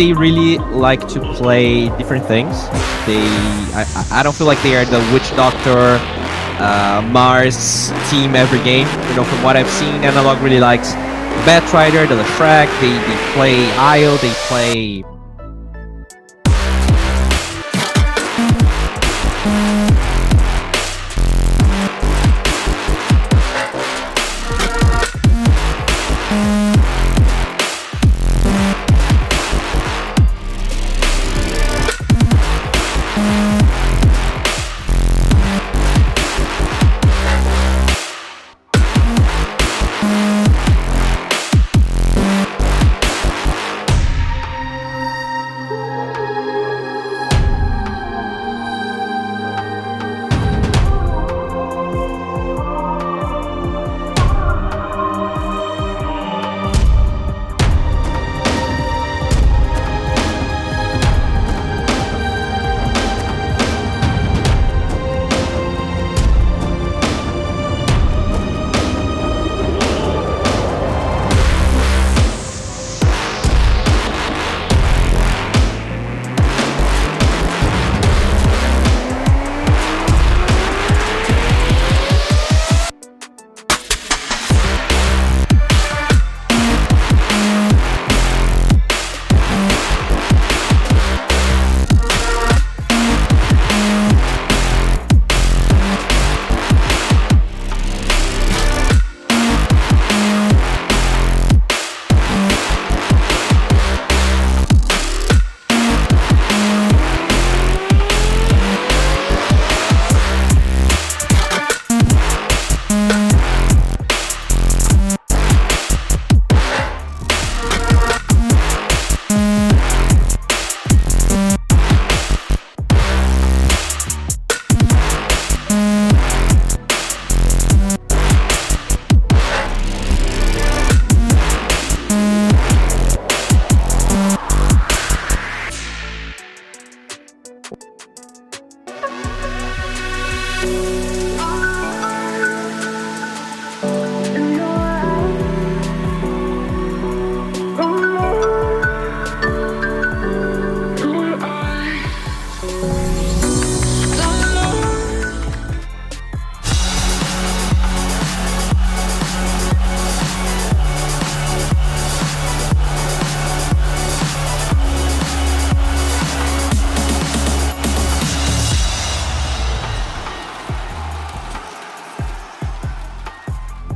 they really like to play different things. I don't feel like they are the Witch Doctor, Mars team every game. You know, from what I've seen, Analog really likes Batrider, the Lefrak, they play Isle, they play...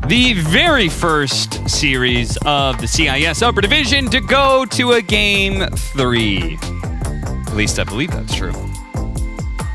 The very first series of the CIS Upper Division to go to a Game 3. At least I believe that's true.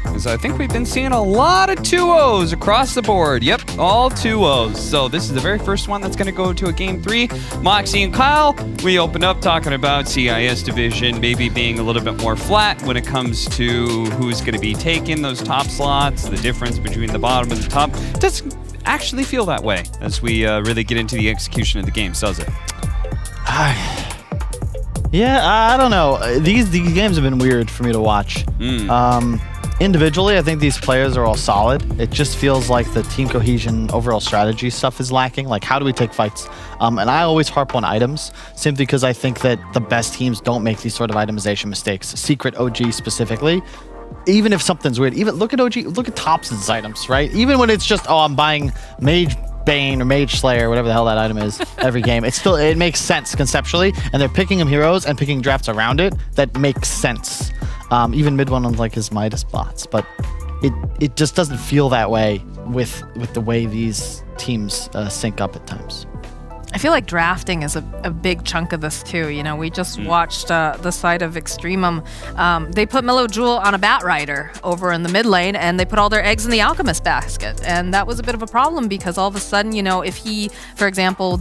Because I think we've been seeing a lot of 2-0s across the board. Yep, all 2-0s. So this is the very first one that's going to go to a Game 3. Moxie and Kyle, we opened up talking about CIS Division maybe being a little bit more flat when it comes to who's going to be taking those top slots, the difference between the bottom and the top. It doesn't actually feel that way as we really get into the execution of the games, does it? Yeah, I don't know. These games have been weird for me to watch. Individually, I think these players are all solid. It just feels like the team cohesion, overall strategy stuff is lacking. Like, how do we take fights? And I always harp on items, simply because I think that the best teams don't make these sort of itemization mistakes. Secret OG specifically. Even if something's weird, even look at OG, look at Thompson's items, right? Even when it's just, oh, I'm buying Mage Bane or Mage Slayer, whatever the hell that item is, every game, it makes sense conceptually, and they're picking him heroes and picking drafts around it that makes sense. Even mid one on like his Midas bots, but it just doesn't feel that way with the way these teams sync up at times. I feel like drafting is a big chunk of this too. You know, we just watched the side of Extremum. They put Mellow Jewel on a Batrider over in the mid lane, and they put all their eggs in the Alchemist basket. And that was a bit of a problem because all of a sudden, you know, if he, for example,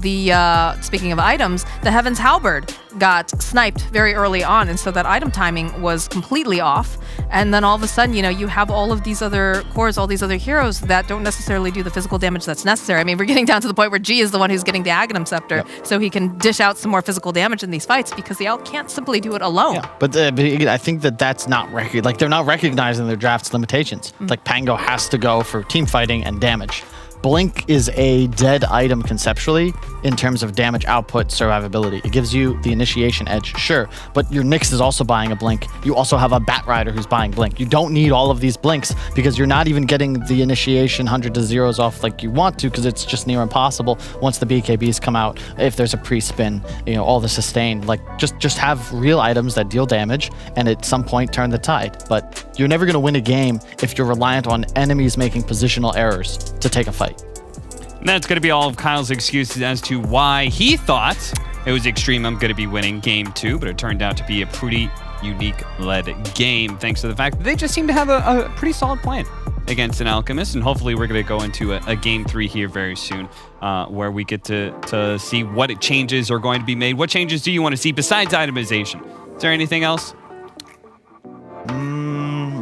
speaking of items, the Heaven's Halberd got sniped very early on, and so that item timing was completely off. And then all of a sudden, you know, you have all of these other cores, all these other heroes that don't necessarily do the physical damage that's necessary. I mean, we're getting down to the point where G is the one who's getting the Aghanim Scepter, so he can dish out some more physical damage in these fights because the Elk can't simply do it alone. Yeah, but I think that's not like they're not recognizing their draft's limitations. Like Pango has to go for team fighting and damage. Blink is a dead item conceptually in terms of damage output survivability. It gives you the initiation edge, sure, but your Nyx is also buying a Blink. You also have a Batrider who's buying Blink. You don't need all of these Blinks because you're not even getting the initiation 100 to zeros off like you want to, because it's just near impossible once the BKBs come out. If there's a pre-spin, you know, all the sustain, like just have real items that deal damage and at some point turn the tide. But you're never going to win a game if you're reliant on enemies making positional errors to take a fight. And that's going to be all of Kyle's excuses as to why he thought it was EXTREMUM going to be winning game 2, but it turned out to be a pretty unique-led game, thanks to the fact that they just seem to have a pretty solid plan against an Alchemist, and hopefully we're going to go into a game 3 here very soon, where we get to see what changes are going to be made. What changes do you want to see besides itemization? Is there anything else?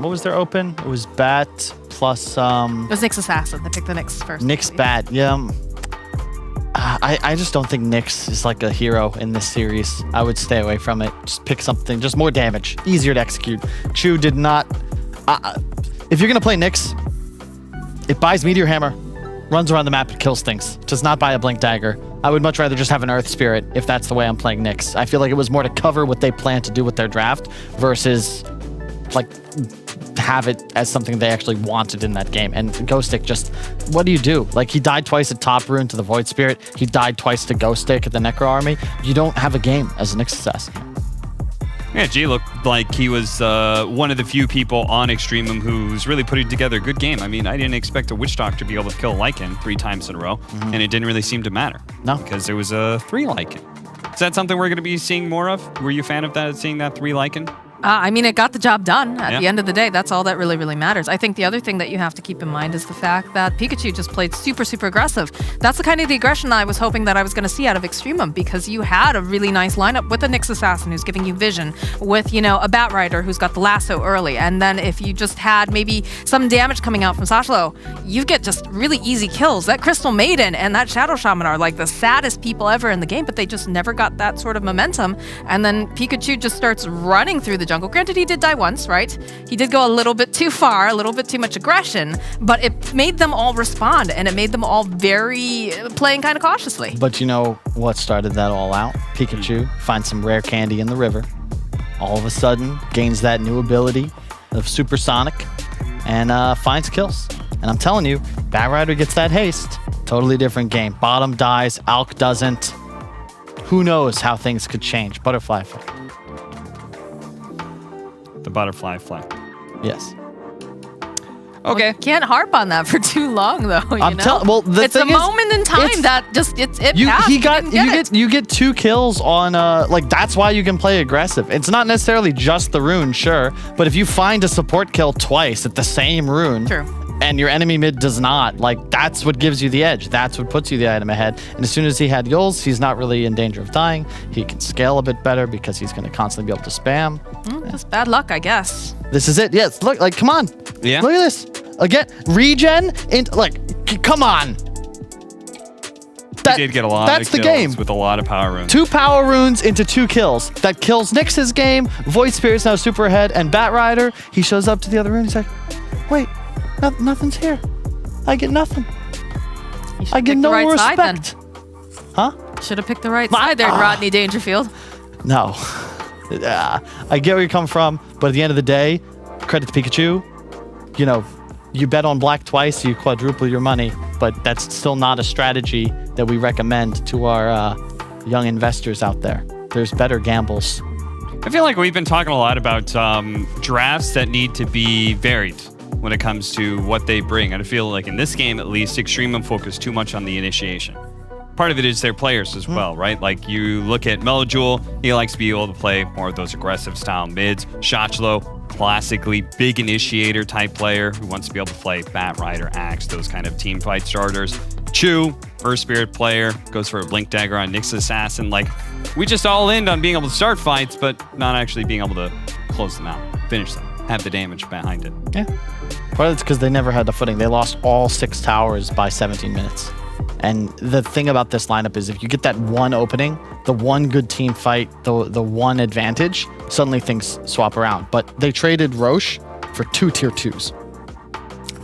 What was their open? It was Bat plus It was Nyx Assassin. They picked the Nyx first. Nyx Bat. Yeah. I just don't think Nyx is like a hero in this series. I would stay away from it. Just pick something, just more damage, easier to execute. Chu did not. If you're gonna play Nyx, it buys Meteor Hammer, runs around the map, and kills things. Does not buy a Blink Dagger. I would much rather just have an Earth Spirit if that's the way I'm playing Nyx. I feel like it was more to cover what they plan to do with their draft versus like have it as something they actually wanted in that game. And Ghostic just, what do you do? Like, he died twice at Top Rune to the Void Spirit. He died twice to Ghostic at the Necro Army. You don't have a game as an success. Yeah, G looked like he was one of the few people on EXTREMUM who's really putting together a good game. I mean, I didn't expect a Witch Doctor to be able to kill Lycan 3 times in a row, and it didn't really seem to matter. No. Because there was a 3 Lycan. Is that something we're going to be seeing more of? Were you a fan of that, seeing that 3 Lycan? I mean, it got the job done. At the end of the day, that's all that really, really matters. I think the other thing that you have to keep in mind is the fact that Pikachu just played super, super aggressive. That's the kind of the aggression I was hoping that I was going to see out of EXTREMUM, because you had a really nice lineup with a Nyx Assassin who's giving you vision, with, you know, a Batrider who's got the lasso early, and then if you just had maybe some damage coming out from Sashlo, you get just really easy kills. That Crystal Maiden and that Shadow Shaman are like the saddest people ever in the game, but they just never got that sort of momentum. And then Pikachu just starts running through the jungle. Granted, he did die once, right? He did go a little bit too far, a little bit too much aggression, but it made them all respond, and it made them all very playing kind of cautiously. But you know what started that all out? Pikachu finds some rare candy in the river. All of a sudden, gains that new ability of Supersonic, and finds kills. And I'm telling you, Batrider gets that haste. Totally different game. Bottom dies, Alk doesn't. Who knows how things could change? Butterfly effect. The butterfly effect. Yes. Okay. Well, can't harp on that for too long, though. Well, the it's a thing is, moment in time that just it you passed. you get 2 kills on like, that's why you can play aggressive. It's not necessarily just the rune, sure, but if you find a support kill twice at the same rune, True. and your enemy mid does not, like, that's what gives you the edge. That's what puts you the item ahead. And as soon as he had Yules, he's not really in danger of dying. He can scale a bit better because he's going to constantly be able to spam. Just bad luck, I guess. This is it. Yes, look, like, come on. Yeah. Look at this. Again, regen, come on. He did get a lot That's of the kills game. with a lot of power runes. 2 power runes into 2 kills. That kills Nyx's game. Void Spirit's now super ahead, and Batrider, he shows up to the other rune. He's like, wait, nothing's here. I get nothing. I get no respect. Huh? Should have picked the right side there, Rodney Dangerfield. No. I get where you come from, but at the end of the day, credit to Pikachu. You know, you bet on black twice, you quadruple your money, but that's still not a strategy that we recommend to our young investors out there. There's better gambles. I feel like we've been talking a lot about drafts that need to be varied when it comes to what they bring. And I feel like in this game, at least, EXTREMUM focused too much on the initiation. Part of it is their players as well, right? Like, you look at Melojoul, he likes to be able to play more of those aggressive style mids. Shachlo, classically big initiator type player who wants to be able to play Batrider, Axe, those kind of team fight starters. Chu, Earth Spirit player, goes for a Blink Dagger on Nyx Assassin. Like, we just all end on being able to start fights, but not actually being able to close them out, finish them, have the damage behind it. Yeah. Part of it's because they never had the footing. They lost all 6 towers by 17 minutes. And the thing about this lineup is if you get that one opening, the one good team fight, the one advantage, suddenly things swap around. But they traded Roche for 2 tier 2s.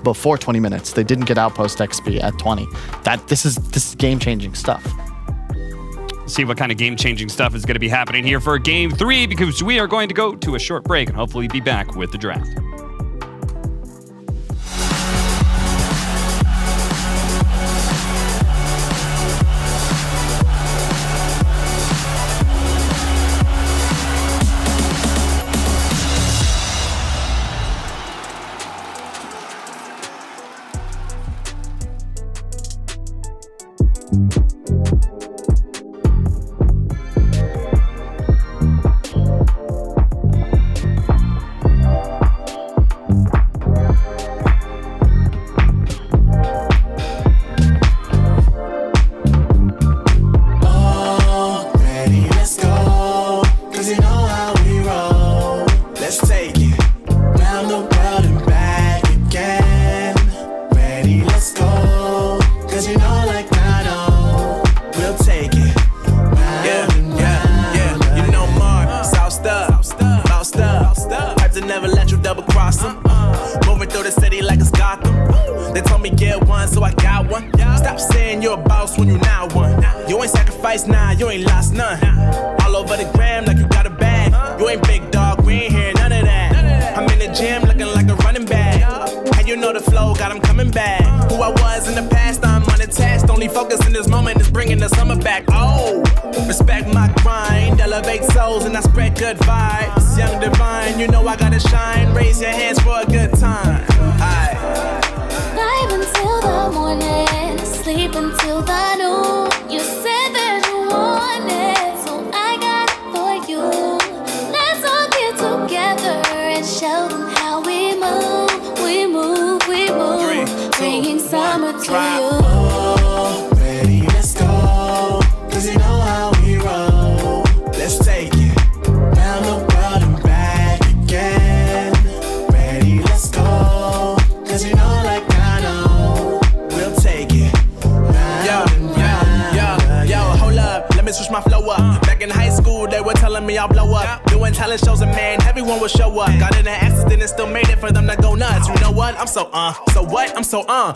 before 20 minutes. They didn't get outpost XP at 20. This is game-changing stuff. See what kind of game-changing stuff is going to be happening here for Game 3, because we are going to go to a short break and hopefully be back with the draft.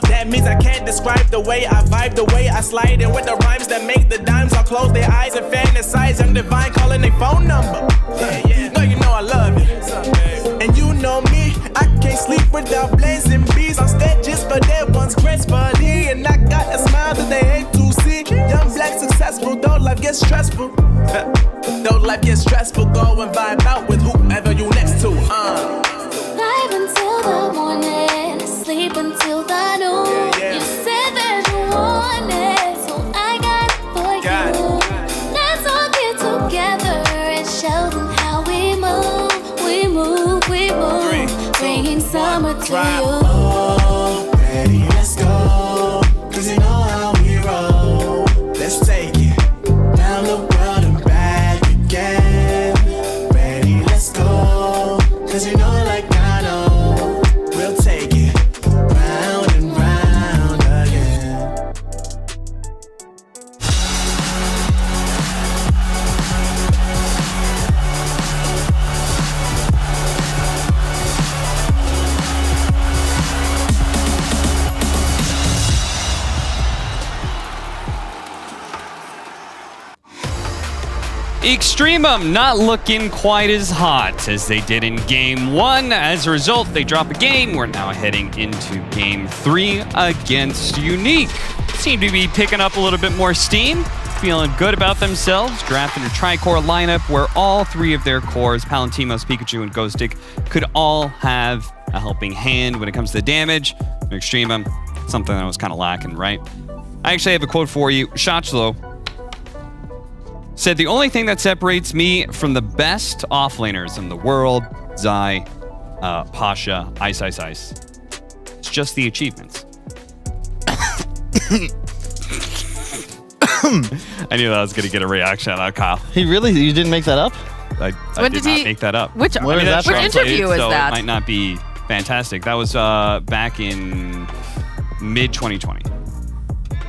That means I can't describe the way I vibe, the way I slide, and with the rhymes that make the dimes all close their eyes and fantasize. Young Divine calling their phone number. No, you know I love it. And you know me, I can't sleep without blazing beats on stages for their ones gracefully. And I got a smile that they hate to see. Young black successful, though life gets stressful. Though life gets stressful, go and vibe out with whoever you next to. Live until the morning, sleep until the noon. You said that you want it, so I got it for you. Let's all get together and show them how we move. We move, we move, bringing summer to you. Oh, ready, let's go. 'Cause you know how we roll. Let's take it down the world and back again. Ready, let's go. 'Cause you know like I know, we'll take it round and round again. EXTREMUM not looking quite as hot as they did in Game 1. As a result, they drop a game. We're now heading into Game 3 against Unique. Seem to be picking up a little bit more steam, feeling good about themselves, drafting a tri-core lineup where all three of their cores, Palantimos, Pikachu, and Ghostic, could all have a helping hand when it comes to damage. EXTREMUM, something that was kind of lacking, right? I actually have a quote for you. Shachlo said, "The only thing that separates me from the best offlaners in the world, Zai, Pasha, Ice, it's just the achievements." I knew that I was going to get a reaction out of Kyle. You didn't make that up? I When did did not he- make that up. Which, Where is that which from? interview is so that? It might not be fantastic. That was back in mid-2020.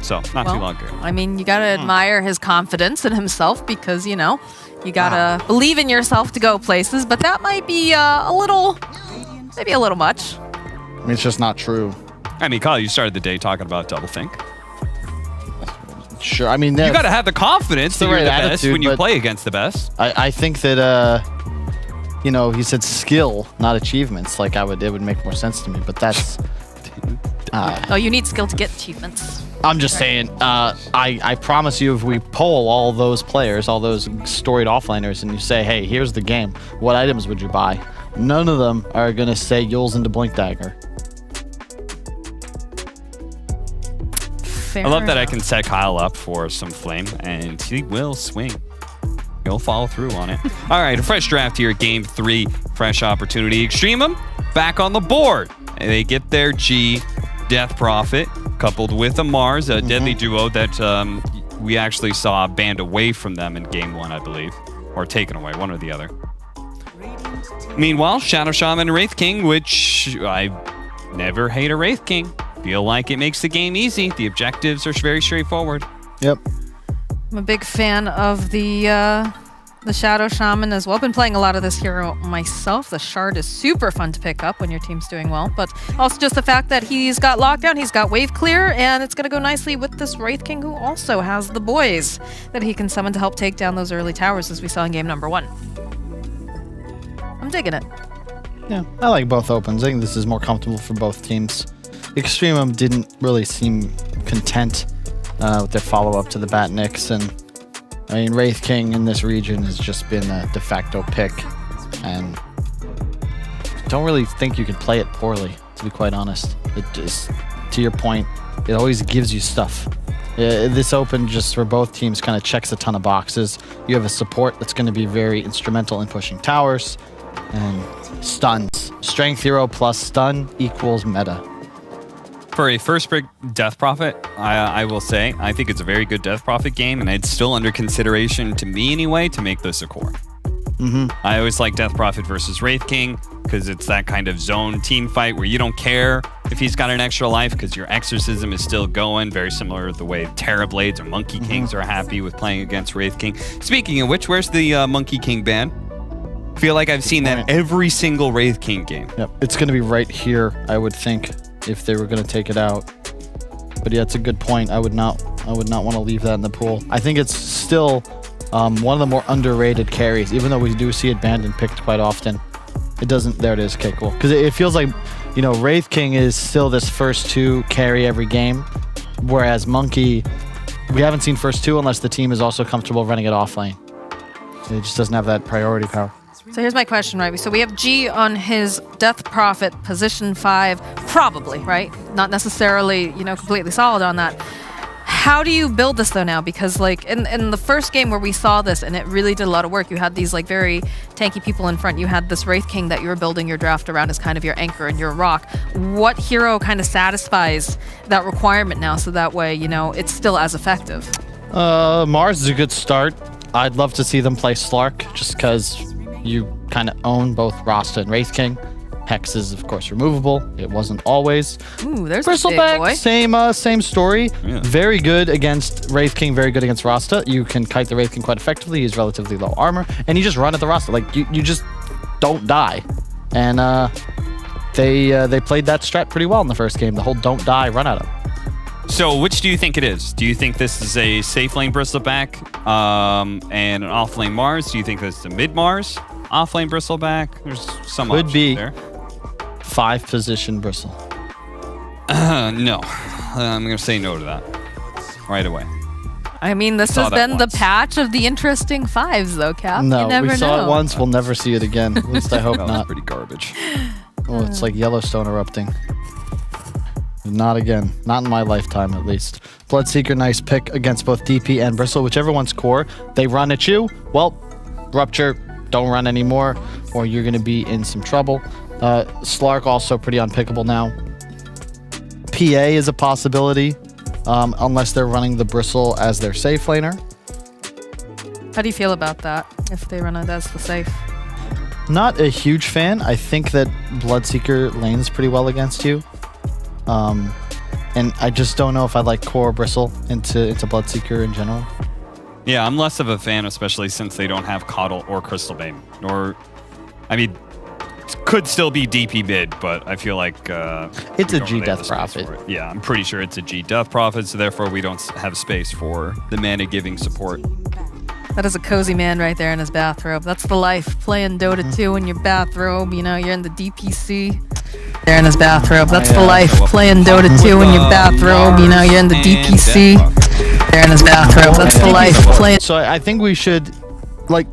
So, not too long ago. I mean, you gotta admire his confidence in himself because, you know, you gotta believe in yourself to go places, but that might be maybe a little much. I mean, it's just not true. I mean, Kyle, you started the day talking about doublethink. Sure. I mean, You got to have the confidence that the you're right the best attitude, when you but- play against the best. I think that he said skill, not achievements. Like it would make more sense to me. But that's. Oh, you need skill to get achievements. I'm just saying. I promise you, if we poll all those players, all those storied offlaners, and you say, "Hey, here's the game. What items would you buy?" None of them are gonna say Yules into Blink Dagger. Fair I love that I enough. can set Kyle up for some flame, and he will swing. He'll follow through on it. All right, a fresh draft here, Game 3, fresh opportunity. EXTREMUM back on the board. And they get their G, Death Prophet, coupled with a Mars, a deadly duo that we actually saw banned away from them in Game 1, I believe, or taken away, one or the other. Meanwhile, Shadow Shaman and Wraith King, which I never hate a Wraith King. Feel like it makes the game easy. The objectives are very straightforward. Yep. I'm a big fan of the Shadow Shaman as well. Been playing a lot of this hero myself. The Shard is super fun to pick up when your team's doing well, but also just the fact that he's got lockdown, he's got wave clear, and it's going to go nicely with this Wraith King who also has the boys that he can summon to help take down those early towers as we saw in game number 1. I'm digging it. Yeah, I like both opens. I think this is more comfortable for both teams. EXTREMUM didn't really seem content with their follow-up to the Batniks, and I mean, Wraith King in this region has just been a de facto pick, and don't really think you can play it poorly, to be quite honest. It just, to your point, it always gives you stuff. This open just for both teams kind of checks a ton of boxes. You have a support that's going to be very instrumental in pushing towers, and stuns. Strength hero plus stun equals meta. For a first pick Death Prophet, I will say, I think it's a very good Death Prophet game, and it's still under consideration, to me anyway, to make this a core. I always like Death Prophet versus Wraith King, because it's that kind of zone team fight where you don't care if he's got an extra life, because your Exorcism is still going, very similar to the way Terrorblades or Monkey Kings are happy with playing against Wraith King. Speaking of which, where's the Monkey King ban? Feel like I've seen that every single Wraith King game. Yep, it's going to be right here, I would think, if they were going to take it out. But yeah, it's a good point. I would not want to leave that in the pool. I think it's still one of the more underrated carries, even though we do see it banned and picked quite often. It doesn't. There it is. Okay, cool. Because it feels like, Wraith King is still this first 2 carry every game, whereas Monkey, we haven't seen first 2 unless the team is also comfortable running it off lane. It just doesn't have that priority power. So here's my question, right? So we have G on his Death Prophet, position 5, probably, right? Not necessarily, completely solid on that. How do you build this though now? Because like in the first game where we saw this and it really did a lot of work, you had these like very tanky people in front. You had this Wraith King that you were building your draft around as kind of your anchor and your rock. What hero kind of satisfies that requirement now so that way, it's still as effective? Mars is a good start. I'd love to see them play Slark just because you kind of own both Rasta and Wraith King. Hex is, of course, removable. It wasn't always. Ooh, there's a big boy. Bristleback, same story. Yeah. Very good against Wraith King, very good against Rasta. You can kite the Wraith King quite effectively. He's relatively low armor, and you just run at the Rasta. Like, you just don't die. And they played that strat pretty well in the first game. The whole don't die, run at him. So which do you think it is? Do you think this is a safe lane Bristleback and an off lane Mars? Do you think this is a mid Mars? Off lane Bristleback? There's some Could options be. there. 5 position Bristle. No. I'm going to say no to that right away. I mean, this Saw has that been the once. patch of the interesting 5s, though, Cap. No, you never we saw know. it once. We'll never see it again. At least I hope That was not. pretty garbage. Oh, it's like Yellowstone erupting. Not again. Not in my lifetime, at least. Bloodseeker, nice pick against both DP and Bristle. Whichever one's core, they run at you. Well, Rupture, don't run anymore, or you're going to be in some trouble. Slark also pretty unpickable now. PA is a possibility, unless they're running the Bristle as their safe laner. How do you feel about that, if they run it as the safe? Not a huge fan. I think that Bloodseeker lanes pretty well against you. And I just don't know if I like core Bristle into Bloodseeker in general. Yeah, I'm less of a fan, especially since they don't have Coddle or Crystal Bane. could still be DP mid, but I feel like It's we a don't G really have death the space profit. for it. Yeah, I'm pretty sure it's a G death profit, so therefore we don't have space for the mana giving support. That is a cozy man right there in his bathrobe. That's the life, playing Dota 2 in your bathrobe. You know, you're in the DPC. There in his bathrobe. That's the life, playing Dota 2 in your bathrobe. You know, you're in the DPC. There in his bathrobe. That's the life, playing. So I think we should, like,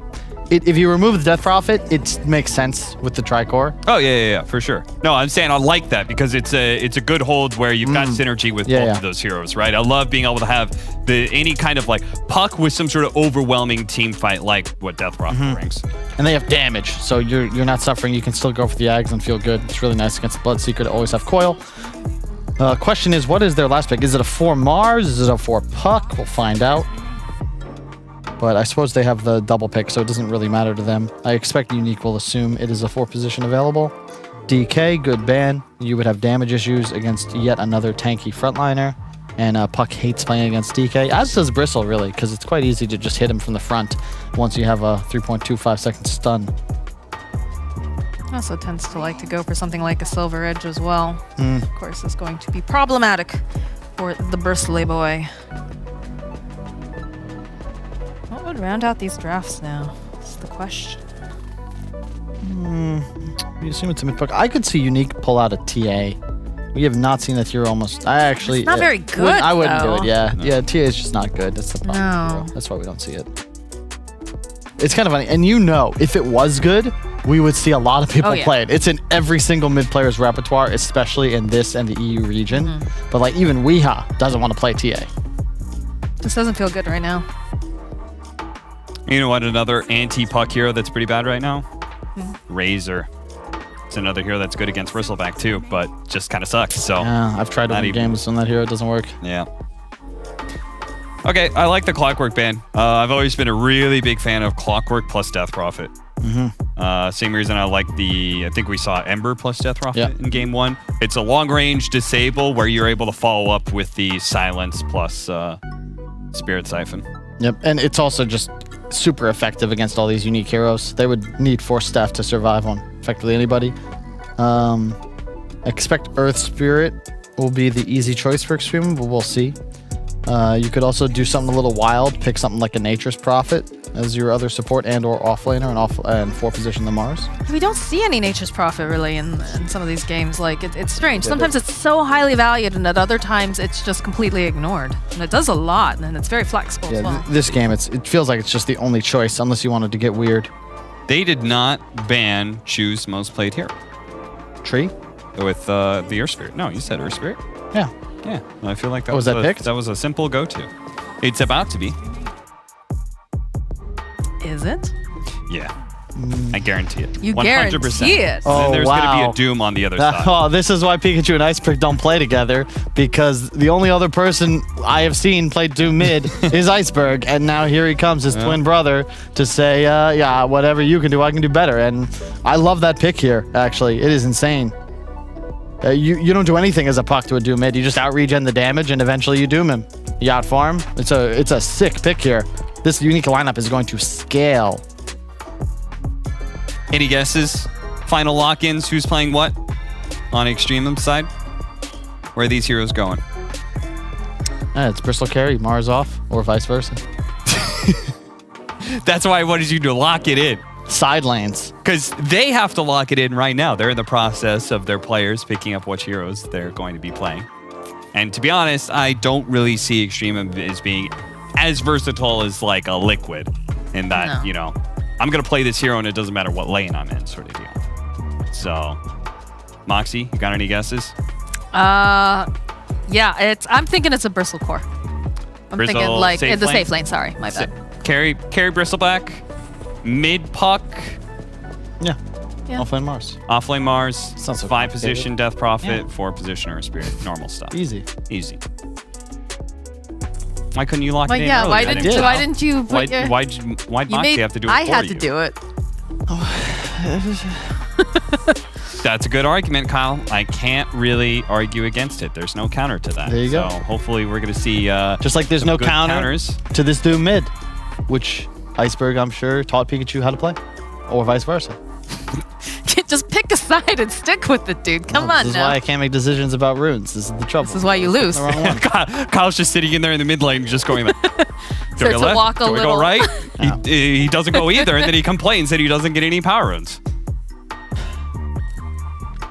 if you remove the death profit, it makes sense with the tricore. Oh yeah, for sure. No, I'm saying I like that because it's a good hold where you've got synergy with both of those heroes, right? I love being able to have any kind of like puck with some sort of overwhelming team fight like what death profit brings. And they have damage, so you're not suffering. You can still go for the Ags and feel good. It's really nice against the Bloodseeker to always have coil. Question is, what is their last pick? Is it a 4 Mars? Is it a 4 puck? We'll find out. But I suppose they have the double pick, so it doesn't really matter to them. I expect Unique will assume it is a 4 position available. DK, good ban. You would have damage issues against yet another tanky frontliner. And Puck hates playing against DK, as does Bristle, really, because it's quite easy to just hit him from the front once you have a 3.25 second stun. Also tends to like to go for something like a Silver Edge as well. Of course, it's going to be problematic for the Bristley boy. What would round out these drafts now? That's the question. We assume it's a mid puck. I could see Unique pull out a TA. We have not seen that hero almost. I actually. It's not very good, I wouldn't though. do it. Yeah, yeah. TA is just not good. That's the problem. No. Hero. That's why we don't see it. It's kind of funny, and you know, if it was good, we would see a lot of people play it. It's in every single mid player's repertoire, especially in this and the EU region. But like even Weeha doesn't want to play TA. This doesn't feel good right now. You know what? Another anti-puck hero that's pretty bad right now? Razor. It's another hero that's good against Bristleback too, but just kind of sucks. So Yeah, I've tried to win games on that hero. It doesn't work. yeah. Okay, I like the Clockwork ban. I've always been a really big fan of Clockwork plus Death Profit. Same reason I like I think we saw Ember plus Death Profit in game 1. It's a long-range disable where you're able to follow up with the Silence plus Spirit Siphon. Yep, and it's also just super effective against all these unique heroes. They would need Force Staff to survive on effectively anybody. Expect Earth Spirit will be the easy choice for Extreme, but we'll see. You could also do something a little wild, pick something like a Nature's Prophet as your other support and or offlaner and 4 position the Mars. We don't see any Nature's Prophet really in some of these games. Like it's strange. Sometimes it's so highly valued, and at other times it's just completely ignored. And it does a lot, and it's very flexible as well. This game, it feels like it's just the only choice, unless you wanted to get weird. They did not ban choose most played hero Tree? with the Earth Spirit. No, you said Earth Spirit. Yeah. Yeah, I feel like that was that picked? That was a simple go-to. It's about to be. Is it? Yeah, I guarantee it. You 100%. guarantee it? Oh, And then there's going to wow. be a Doom on the other side. Oh, this is why Pikachu and Iceberg don't play together, because the only other person I have seen play Doom mid is Iceberg, and now here he comes, his twin brother, to say, yeah, whatever you can do, I can do better. And I love that pick here, actually. It is insane. You don't do anything as a puck to a Doom mid. You just out-regen the damage, and eventually you Doom him. You out-farm. It's a sick pick here. This unique lineup is going to scale. Any guesses? Final lock-ins? Who's playing what on Extremum side? Where are these heroes going? It's Bristle carry, Mars off, or vice versa. That's why I wanted you to lock it in. Side lanes. Because they have to lock it in right now. They're in the process of their players picking up which heroes they're going to be playing. And to be honest, I don't really see Extremum as being as versatile as like a Liquid in that, you know, I'm going to play this hero and it doesn't matter what lane I'm in sort of deal. So, Moxie, you got any guesses? Yeah, I'm thinking it's a Bristle core. I'm Bristle, thinking like safe in the lane? safe lane, sorry, my bad. Carry Bristleback, mid puck, Yeah. Yeah. Offlane Mars. offlane Mars, Sounds so 5 position Death Profit, Yeah. 4 position Earth Spirit, normal stuff. Easy. Easy. Why couldn't you lock Well, it in yeah, earlier? why then? didn't you put your... Why'd You Moxie made, have to do it I for had you? to do it. That's a good argument, Kyle. I can't really argue against it. There's no counter to that. There you go. So hopefully we're going to see Just like there's some no good counter counters. to this Doom mid, which Iceberg, I'm sure, taught Pikachu how to play, or vice versa. Just pick a side and stick with it, dude. Come on This is now. why I can't make decisions about runes. This is the trouble. This is why you lose. The wrong one. Kyle's just sitting in there in the mid lane, just going like, do we Starts go to walk a Do we little. go right? He doesn't go either, and then he complains that he doesn't get any power runes.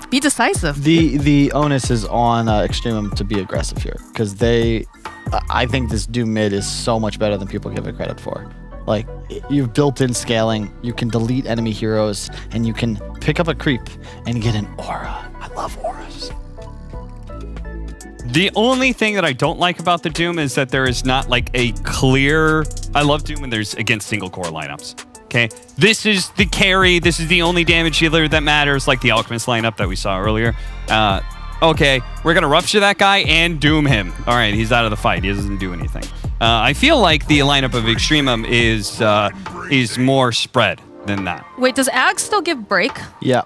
Be decisive. The onus is on EXTREMUM to be aggressive here because I think this Doom mid is so much better than people give it credit for. Like, you've built-in scaling, you can delete enemy heroes, and you can pick up a creep and get an aura. I love auras. The only thing that I don't like about the Doom is that there is not like a clear... I love Doom when there's against single core lineups. Okay, this is the carry. This is the only damage dealer that matters, like the Alchemist lineup that we saw earlier. Okay, we're gonna rupture that guy and doom him. All right, he's out of the fight. He doesn't do anything. I feel like the lineup of EXTREMUM is more spread than that. Wait, does Ag still give break? Yeah,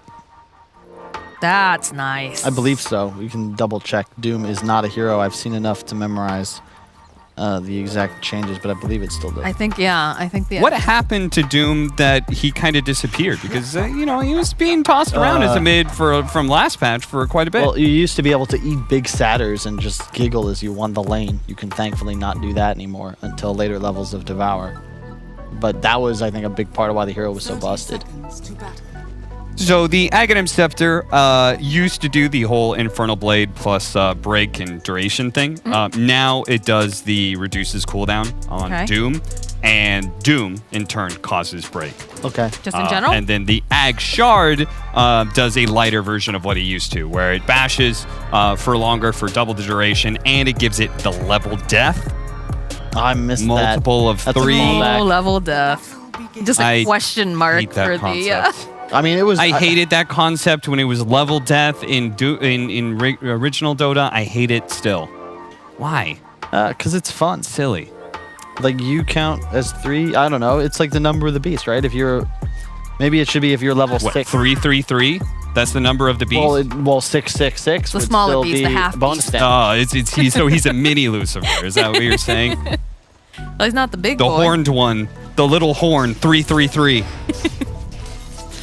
That's nice. I believe so. You can double check. Doom is not a hero. I've seen enough to memorize the exact changes, but I believe it still does. I think the. What happened to Doom that he kind of disappeared? Because, he was being tossed around as a mid from last patch for quite a bit. Well, you used to be able to eat big satyrs and just giggle as you won the lane. You can thankfully not do that anymore until later levels of Devour. But that was, I think, a big part of why the hero was so busted. So the Aghanim Scepter used to do the whole Infernal Blade plus break and duration thing. Now it does the reduces cooldown on Doom, and Doom in turn causes break. Okay. Just in general? And then the Ag Shard does a lighter version of what it used to, where it bashes for longer for double the duration, and it gives it the level death. I missed Multiple of That's a 3. callback. Oh, level death. Just a I question mark hate that for concept. I mean, it was. I hated that concept when it was level death in original Dota. I hate it still. Why? Because it's fun. Silly. Like, you count as 3. I don't know. It's like the number of the beast, right? If you're. Maybe it should be if you're level 6. 333? That's the number of the beast. Well, 666 The would smaller still beast, be the half bonus beast. damage. So he's a mini Lucifer. Is that what you're saying? Well, he's not the big The boy. horned one, the little horn, 333.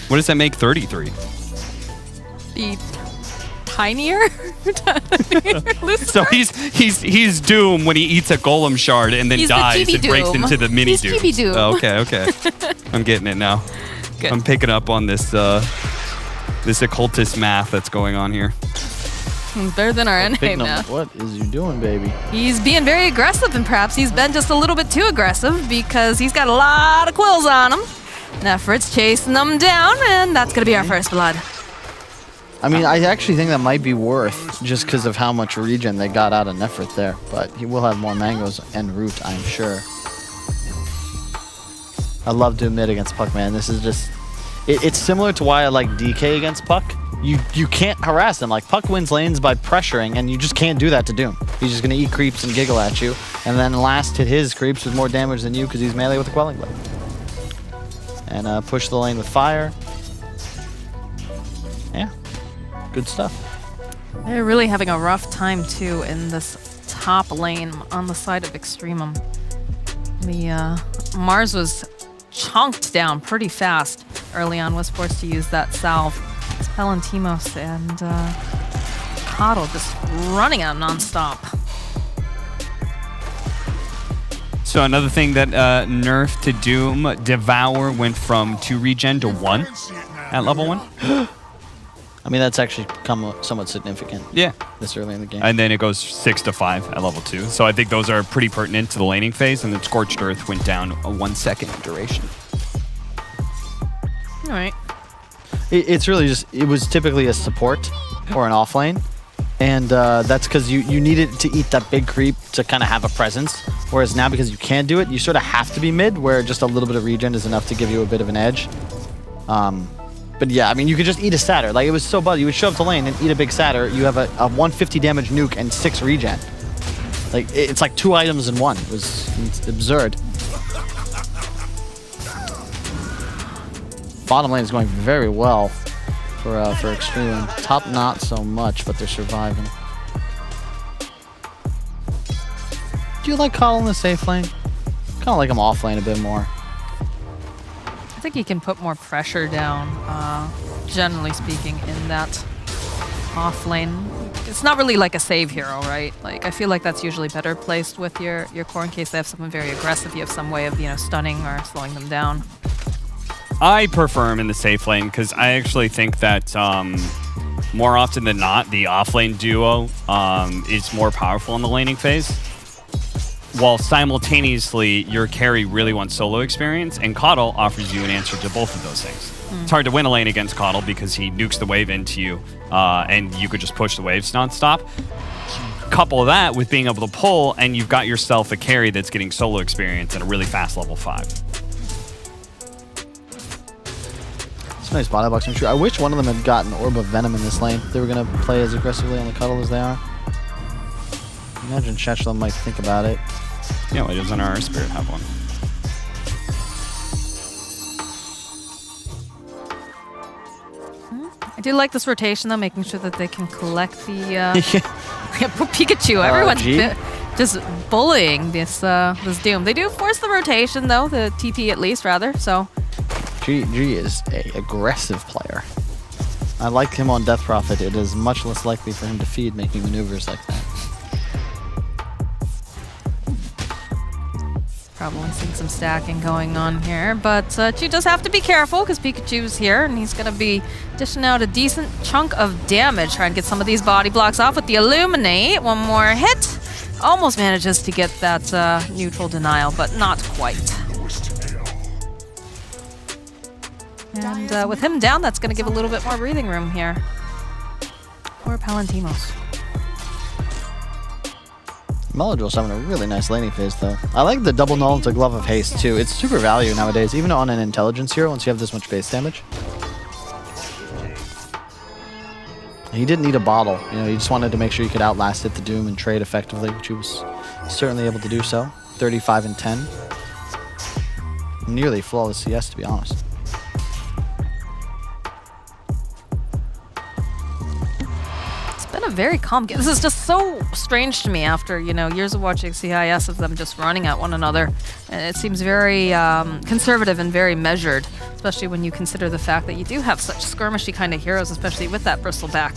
What does that make 33? The tinier? Lucifer? So he's Doom when he eats a golem shard and then He's the dies chibi and breaks Doom. into the mini He's Doom. chibi Doom. Oh, okay. I'm getting it now. Good. I'm picking up on this this occultist math that's going on here. He's better than our end Big game now. number. What is you doing, baby? He's being very aggressive, and perhaps he's been just a little bit too aggressive because he's got a lot of quills on him. Nefert's chasing them down, and that's going to be our first blood. I mean, I actually think that might be worth just because of how much regen they got out of Nefert there. But he will have more mangoes en route, I'm sure. I love doing mid against Puck, man. This is just... It's similar to why I like DK against Puck. You can't harass him. Like, Puck wins lanes by pressuring, and you just can't do that to Doom. He's just going to eat creeps and giggle at you, and then last hit his creeps with more damage than you because he's melee with the Quelling Blade. And push the lane with fire. Yeah, good stuff. They're really having a rough time, too, in this top lane on the side of EXTREMUM. The Mars was chunked down pretty fast early on, was forced to use that salve. It's Palantimos and Coddle just running out nonstop. So another thing that nerfed to Doom, Devour went from 2 regen to 1 at level 1. I mean, that's actually somewhat significant Yeah. this early in the game. And then it goes 6 to 5 at level 2. So I think those are pretty pertinent to the laning phase. And then Scorched Earth went down a 1 second duration. All right. It's really just, it was typically a support or an off lane. And that's because you needed to eat that big creep to kind of have a presence. Whereas now, because you can't do it, you sort of have to be mid, where just a little bit of regen is enough to give you a bit of an edge. But yeah, I mean, you could just eat a satyr. Like, it was so bad. You would show up to lane and eat a big satyr. You have a 150 damage nuke and 6 regen. Like, it's like 2 items in 1. It's absurd. Bottom lane is going very well for EXTREMUM. Top not so much, but they're surviving. Do you like Coddle in the safe lane? Kind of like him off lane a bit more. I think he can put more pressure down generally speaking, in that off lane. It's not really like a save hero, right? Like, I feel like that's usually better placed with your core in case they have someone very aggressive. You have some way of, you know, stunning or slowing them down. I prefer him in the safe lane because I actually think that more often than not, the off-lane duo is more powerful in the laning phase, while simultaneously your carry really wants solo experience, and Coddle offers you an answer to both of those things. It's hard to win a lane against Coddle because he nukes the wave into you, and you could just push the waves nonstop. Couple that with being able to pull, and you've got yourself a carry that's getting solo experience at a really fast level 5. It's a nice body box. I'm sure. I wish one of them had gotten Orb of Venom in this lane. They were going to play as aggressively on the Cuddle as they are. Imagine Chechelem might think about it. Yeah, why doesn't our Spirit have one? I do like this rotation, though, making sure that they can collect the Pikachu. Everyone's just bullying this this Doom. They do force the rotation, though, the TP at least, rather. So G is a aggressive player. I like him on Death Prophet. It is much less likely for him to feed making maneuvers like that. probably seeing some stacking going on here, but Chu does have to be careful because Pikachu's here, and he's going to be dishing out a decent chunk of damage, trying to get some of these body blocks off with the Illuminate. One more hit. Almost manages to get that neutral denial, but not quite. And with him down, that's going to give a little bit more breathing room here for Palantimos. Melodrill's having a really nice laning phase, though. I like the double null into Glove of Haste, too. It's super value nowadays, even on an intelligence hero, once you have this much base damage. He didn't need a bottle. You know, he just wanted to make sure he could outlast hit the Doom and trade effectively, which he was certainly able to do so. 35 and 10. Nearly flawless CS, to be honest. A very calm game. This is just so strange to me after, you know, years of watching CIS of them just running at one another. And it seems very conservative and very measured, especially when you consider the fact that you do have such skirmishy kind of heroes, especially with that bristleback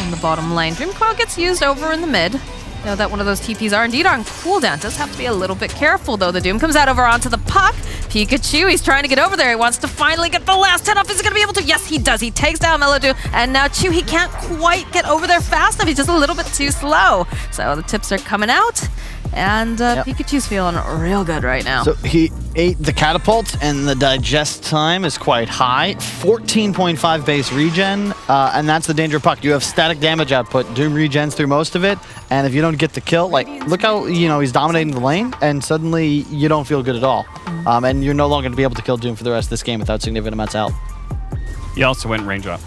in the bottom lane. Dream Coil gets used over in the mid. You know that one of those TPs are indeed on cooldown. Does have to be a little bit careful, though. The Doom comes out over onto the puck. Pikachu, he's trying to get over there. He wants to finally get the last hit off. Is he going to be able to? Yes, he does. He takes down Melodu. And now Chu, he can't quite get over there fast enough. He's just a little bit too slow. So the tips are coming out. And Pikachu's feeling real good right now. So he ate the catapult, and the digest time is quite high. 14.5 base regen, and that's the danger of puck. You have static damage output. Doom regens through most of it, and if you don't get the kill, like, look how, you know, he's dominating the lane, and suddenly you don't feel good at all. And you're no longer going to be able to kill Doom for the rest of this game without significant amounts of help. He also went range up.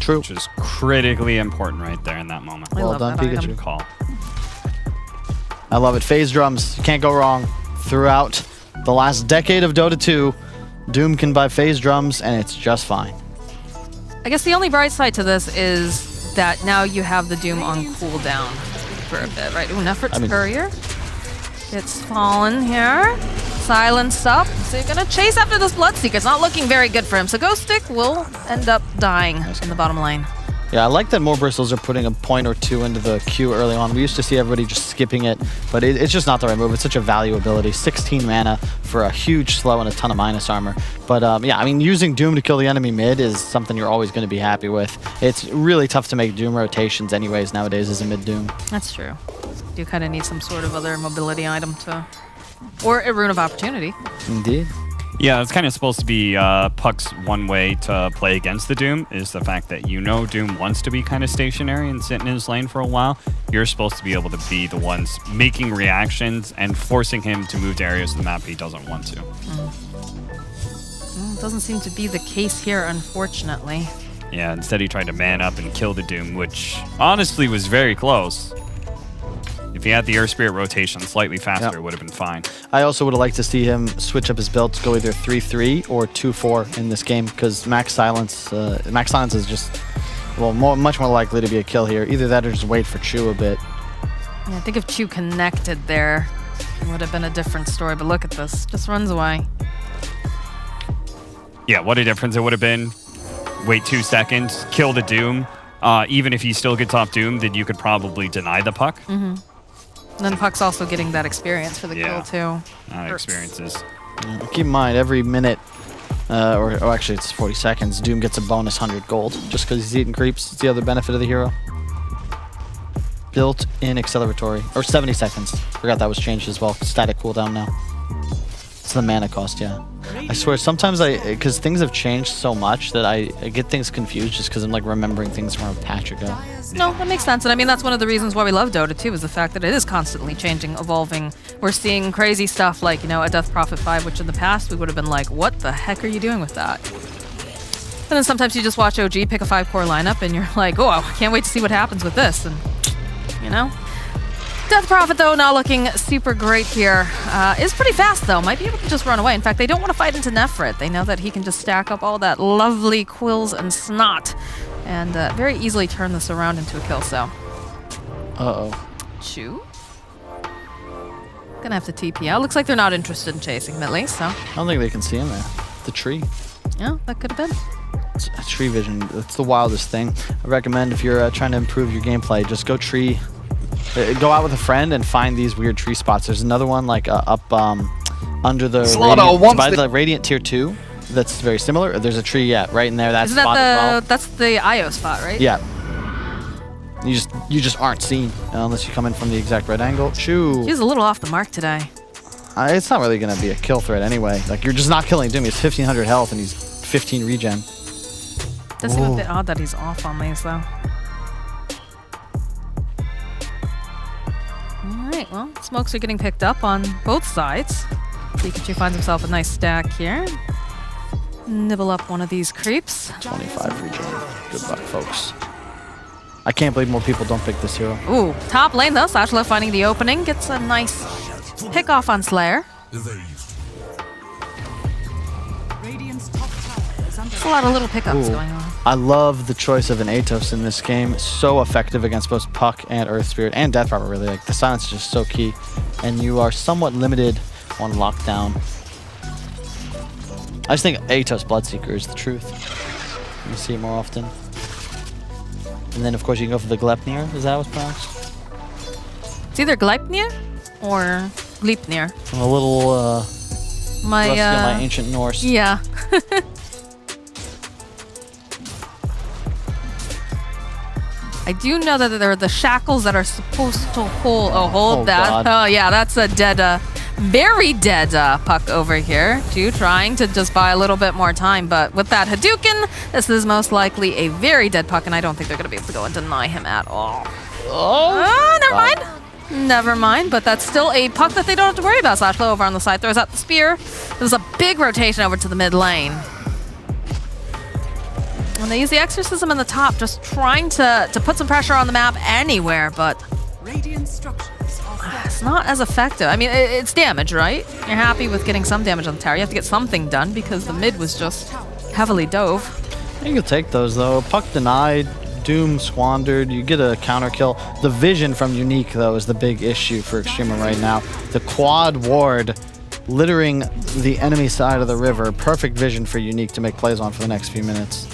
True. Which is critically important right there in that moment. Well done, Pikachu. Call. I love it. Phase drums, you can't go wrong. Throughout the last decade of Dota 2, Doom can buy phase drums, and it's just fine. I guess the only bright side to this is that now you have the Doom on cooldown for a bit, right? Ooh, Nefert's Courier. It's fallen here. Silence up. So you're going to chase after this Bloodseeker. It's not looking very good for him. So Ghost Stick will end up dying in the bottom lane. Yeah, I like that more bristles are putting a point or two into the queue early on. We used to see everybody just skipping it, but it's just not the right move. It's such a value ability. 16 mana for a huge slow and a ton of minus armor. But yeah, I mean, using Doom to kill the enemy mid is something you're always going to be happy with. It's really tough to make Doom rotations anyways nowadays as a mid Doom. That's true. You kind of need some sort of other mobility item to... Or a Rune of Opportunity. Indeed. Yeah, it's kind of supposed to be Puck's one way to play against the Doom, is the fact that you know Doom wants to be kind of stationary and sitting in his lane for a while. You're supposed to be able to be the ones making reactions and forcing him to move to areas of the map he doesn't want to. Well, it doesn't seem to be the case here, unfortunately. Yeah, instead he tried to man up and kill the Doom, which honestly was very close. If he had the Earth Spirit rotation slightly faster, it would have been fine. I also would have liked to see him switch up his build to go either 3-3 or 2-4 in this game, because Max Silence is just, well, much more likely to be a kill here. Either that or just wait for Chu a bit. Yeah, I think if Chu connected there, it would have been a different story. But look at this, just runs away. Yeah, what a difference it would have been. wait 2 seconds, kill the Doom. Even if he still gets off Doom, then you could probably deny the puck. And then Puck's also getting that experience for the Yeah. kill too. Experiences. Yeah, keep in mind, every minute, or actually it's 40 seconds, Doom gets a bonus 100 gold just because he's eating creeps. It's the other benefit of the hero. Built-in acceleratory, or 70 seconds. Forgot that was changed as well. Static cooldown now. It's the mana cost, yeah. I swear, sometimes because things have changed so much that I get things confused just because I'm like remembering things from a patch ago. No, that makes sense. And I mean, that's one of the reasons why we love Dota 2 is the fact that it is constantly changing, evolving. We're seeing crazy stuff like, you know, a Death Prophet 5, which in the past we would have been like, what the heck are you doing with that? And then sometimes you just watch OG pick a 5-core lineup and you're like, oh, I can't wait to see what happens with this. And, you know? Death Prophet, though, not looking super great here. Is pretty fast, though. Might be able to just run away. In fact, they don't want to fight into Nefrit. They know that he can just stack up all that lovely quills and snot and very easily turn this around into a kill, so. Uh-oh. Chew. Gonna have to TP out. Looks like they're not interested in chasing him, at least, so. I don't think they can see him there. The tree. Yeah, that could have been. It's tree vision. It's the wildest thing. I recommend if you're trying to improve your gameplay, just go tree. Go out with a friend and find these weird tree spots. There's another one like up under the Radiant, by the Radiant tier 2 that's very similar. There's a tree, yeah, right in there. That Isn't spot that as well. that's the IO spot, right? Yeah. You just aren't seen unless you come in from the exact right angle. Shoo. He's a little off the mark today. It's not really gonna be a kill threat anyway. Like you're just not killing Doom. He has 1500 health and he's 15 regen. Does seem a bit odd that he's off on these, though. Alright, well, smokes are getting picked up on both sides. Pikachu finds himself a nice stack here. Nibble up one of these creeps. 25 regen. Good luck, folks. I can't believe more people don't pick this hero. Ooh, top lane though. Sashla finding the opening. Gets a nice pick off on Slayer. There's a lot of little pickups going on. I love the choice of an Atos in this game. So effective against both Puck and Earth Spirit and Death Robber, really. Like, the silence is just so key. And you are somewhat limited on lockdown. I just think Atos Bloodseeker is the truth. You see it more often. And then, of course, you can go for the Gleipnir. Is that what's pronounced? It's either Gleipnir or Gleipnir. I'm a little rusty on my ancient Norse. Yeah. I do know that there are the shackles that are supposed to hold that. God. Oh yeah, that's a dead, very dead Puck over here. Two trying to just buy a little bit more time, but with that Hadouken, this is most likely a very dead Puck, and I don't think they're going to be able to go and deny him at all. Oh, never mind. Never mind, but that's still a Puck that they don't have to worry about. Slashlow over on the side throws out the spear. There's a big rotation over to the mid lane. And they use the Exorcism in the top, just trying to put some pressure on the map anywhere, but it's not as effective. I mean, it's damage, right? You're happy with getting some damage on the tower. You have to get something done because the mid was just heavily dove. You can take those, though. Puck denied, Doom squandered, you get a counter kill. The vision from Unique, though, is the big issue for Extremum right now. The quad ward littering the enemy side of the river. Perfect vision for Unique to make plays on for the next few minutes.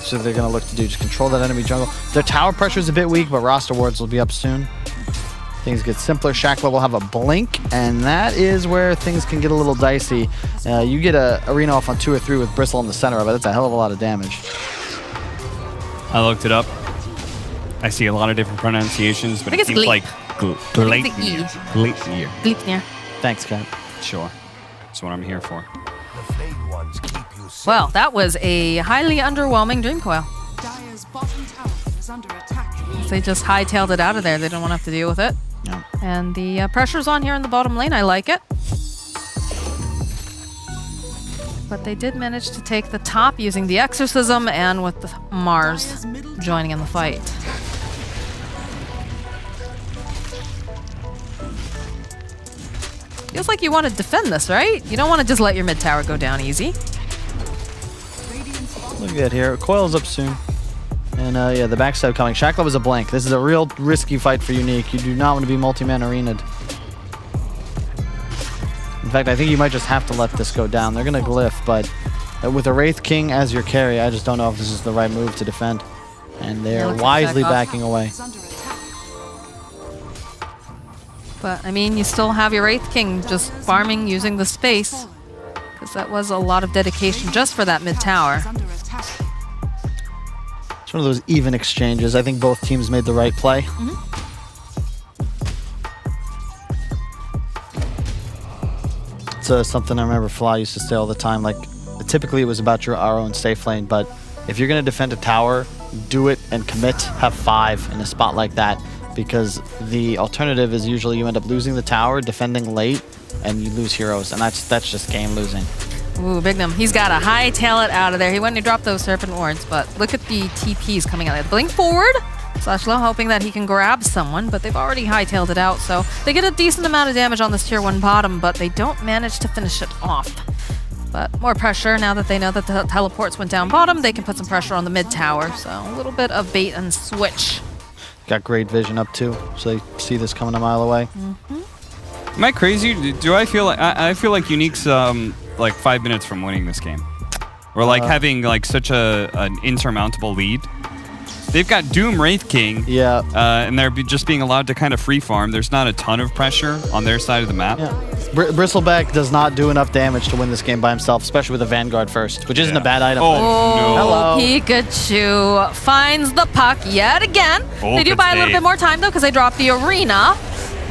So they're going to look to do just control that enemy jungle. Their tower pressure is a bit weak, but roster wards will be up soon. Things get simpler. Shackler will have a blink, and that is where things can get a little dicey. You get a arena off on 2 or 3 with Bristle in the center of it. That's a hell of a lot of damage. I looked it up. I see a lot of different pronunciations, but I it think it's seems like Gleipnir. Gleipnir. Gleipnir. Thanks, Kat. Sure. That's what I'm here for. Well, that was a highly underwhelming Dream Coil. They just hightailed it out of there. They don't want to have to deal with it. No. And the pressure's on here in the bottom lane. I like it. But they did manage to take the top using the Exorcism and with the Mars joining in the fight. Feels like you want to defend this, right? You don't want to just let your mid tower go down easy. Look at here. Coil's up soon. And yeah, the backstab coming. Shackler was a blank. This is a real risky fight for Unique. You do not want to be multi-man arena'd. In fact, I think you might just have to let this go down. They're going to glyph, but with a Wraith King as your carry, I just don't know if this is the right move to defend. And they're looks wisely back up. backing away. But, I mean, you still have your Wraith King just farming using the space. Because that was a lot of dedication just for that mid tower. It's one of those even exchanges. I think both teams made the right play. It's something I remember Fly used to say all the time. Like, typically it was about our own safe lane, but if you're going to defend a tower, do it and commit. Have 5 in a spot like that, because the alternative is usually you end up losing the tower, defending late, and you lose heroes, and that's just game losing. Ooh, Bignum. He's got to hightail it out of there. He went and dropped those Serpent Wards, but look at the TPs coming out. They blink forward. Slashlow hoping that he can grab someone, but they've already hightailed it out, so they get a decent amount of damage on this tier 1 bottom, but they don't manage to finish it off. But more pressure now that they know that the teleports went down bottom. They can put some pressure on the mid tower, so a little bit of bait and switch. Got great vision up too, so they see this coming a mile away. Am I crazy? Do I feel like I feel like Unique's like 5 minutes from winning this game, or like having like such an insurmountable lead? They've got Doom Wraith King, Yeah. and they're just being allowed to kind of free farm. There's not a ton of pressure on their side of the map. Yeah. Bristleback does not do enough damage to win this game by himself, especially with a Vanguard first, which isn't a bad item. Oh, Oh, no. Hello. Pikachu finds the puck yet again. Oh, They do good buy a little save. bit more time, though, because they dropped the arena.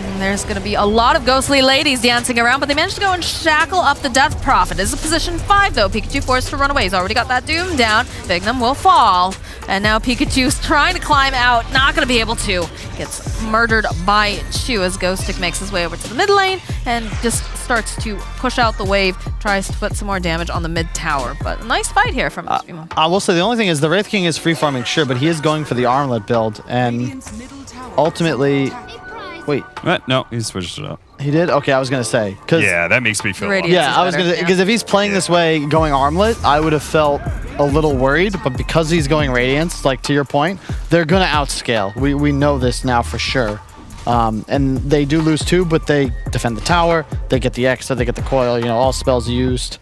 And there's going to be a lot of ghostly ladies dancing around, but they managed to go and shackle up the Death Prophet. This is a position 5, though. Pikachu forced to run away. He's already got that Doom down. Bignum will fall. And now Pikachu's trying to climb out. Not going to be able to. Gets murdered by Chu as Ghostic makes his way over to the mid lane and just starts to push out the wave. Tries to put some more damage on the mid tower. But a nice fight here from EXTREMUM. I will say the only thing is the Wraith King is free farming, sure, but he is going for the armlet build, and ultimately, wait, No, he switched it up. he did? Okay, I was gonna say, because Yeah, that makes me feel. Radiant. yeah, I was better, gonna yeah. because if he's playing this way, going armlet, I would have felt a little worried, but because he's going Radiance, like to your point, they're gonna outscale. We know this now for sure. And they do lose 2, but they defend the tower, they get the Extra, they get the coil, you know, all spells used.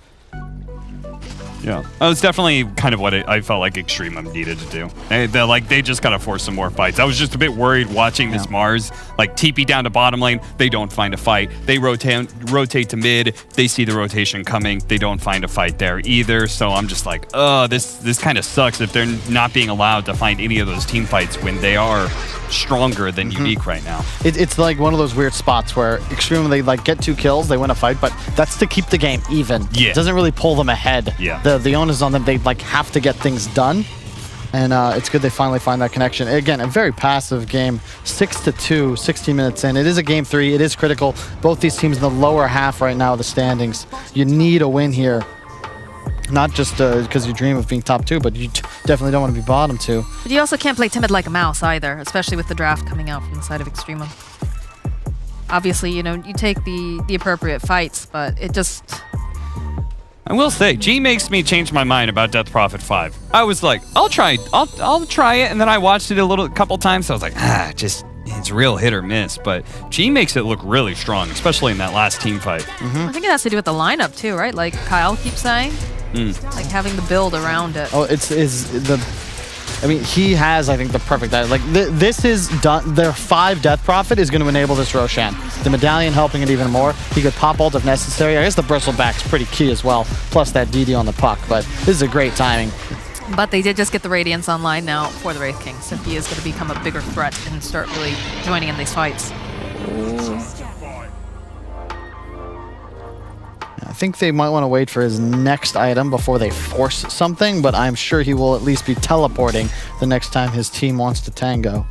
Yeah, that was definitely kind of what I felt like EXTREMUM needed to do. They just gotta force some more fights. I was just a bit worried watching this Mars like TP down to bottom lane. They don't find a fight. They rotate to mid. They see the rotation coming. They don't find a fight there either. So I'm just like, oh, this kind of sucks if they're not being allowed to find any of those team fights when they are stronger than Unique right now. It's like one of those weird spots where EXTREMUM, they like get 2 kills, they win a fight, but that's to keep the game even. Yeah. It doesn't really pull them ahead. Yeah. The onus on them, they like have to get things done. And it's good they finally find that connection. Again, a very passive game. 6-2, 16 minutes in. It is a game 3. It is critical. Both these teams in the lower half right now of the standings. You need a win here. Not just because you dream of being top 2, but you definitely don't want to be bottom 2. But you also can't play timid like a mouse either, especially with the draft coming out from the side of EXTREMUM. Obviously, you know, you take the appropriate fights, but it just... I will say, G makes me change my mind about Death Prophet 5. I was like, I'll try it, and then I watched it a couple times. So I was like, it's real hit or miss. But G makes it look really strong, especially in that last team fight. I think it has to do with the lineup too, right? Like Kyle keeps saying, like having the build around it. Oh, I mean, he has, I think, the perfect item. Like, this is done. Their 5 Death Prophet is going to enable this Roshan. The Medallion helping it even more. He could pop ult if necessary. I guess the Bristleback's pretty key as well, plus that DD on the puck. But this is a great timing. But they did just get the Radiance online now for the Wraith King, so he is going to become a bigger threat and start really joining in these fights. I think they might want to wait for his next item before they force something, but I'm sure he will at least be teleporting the next time his team wants to tango.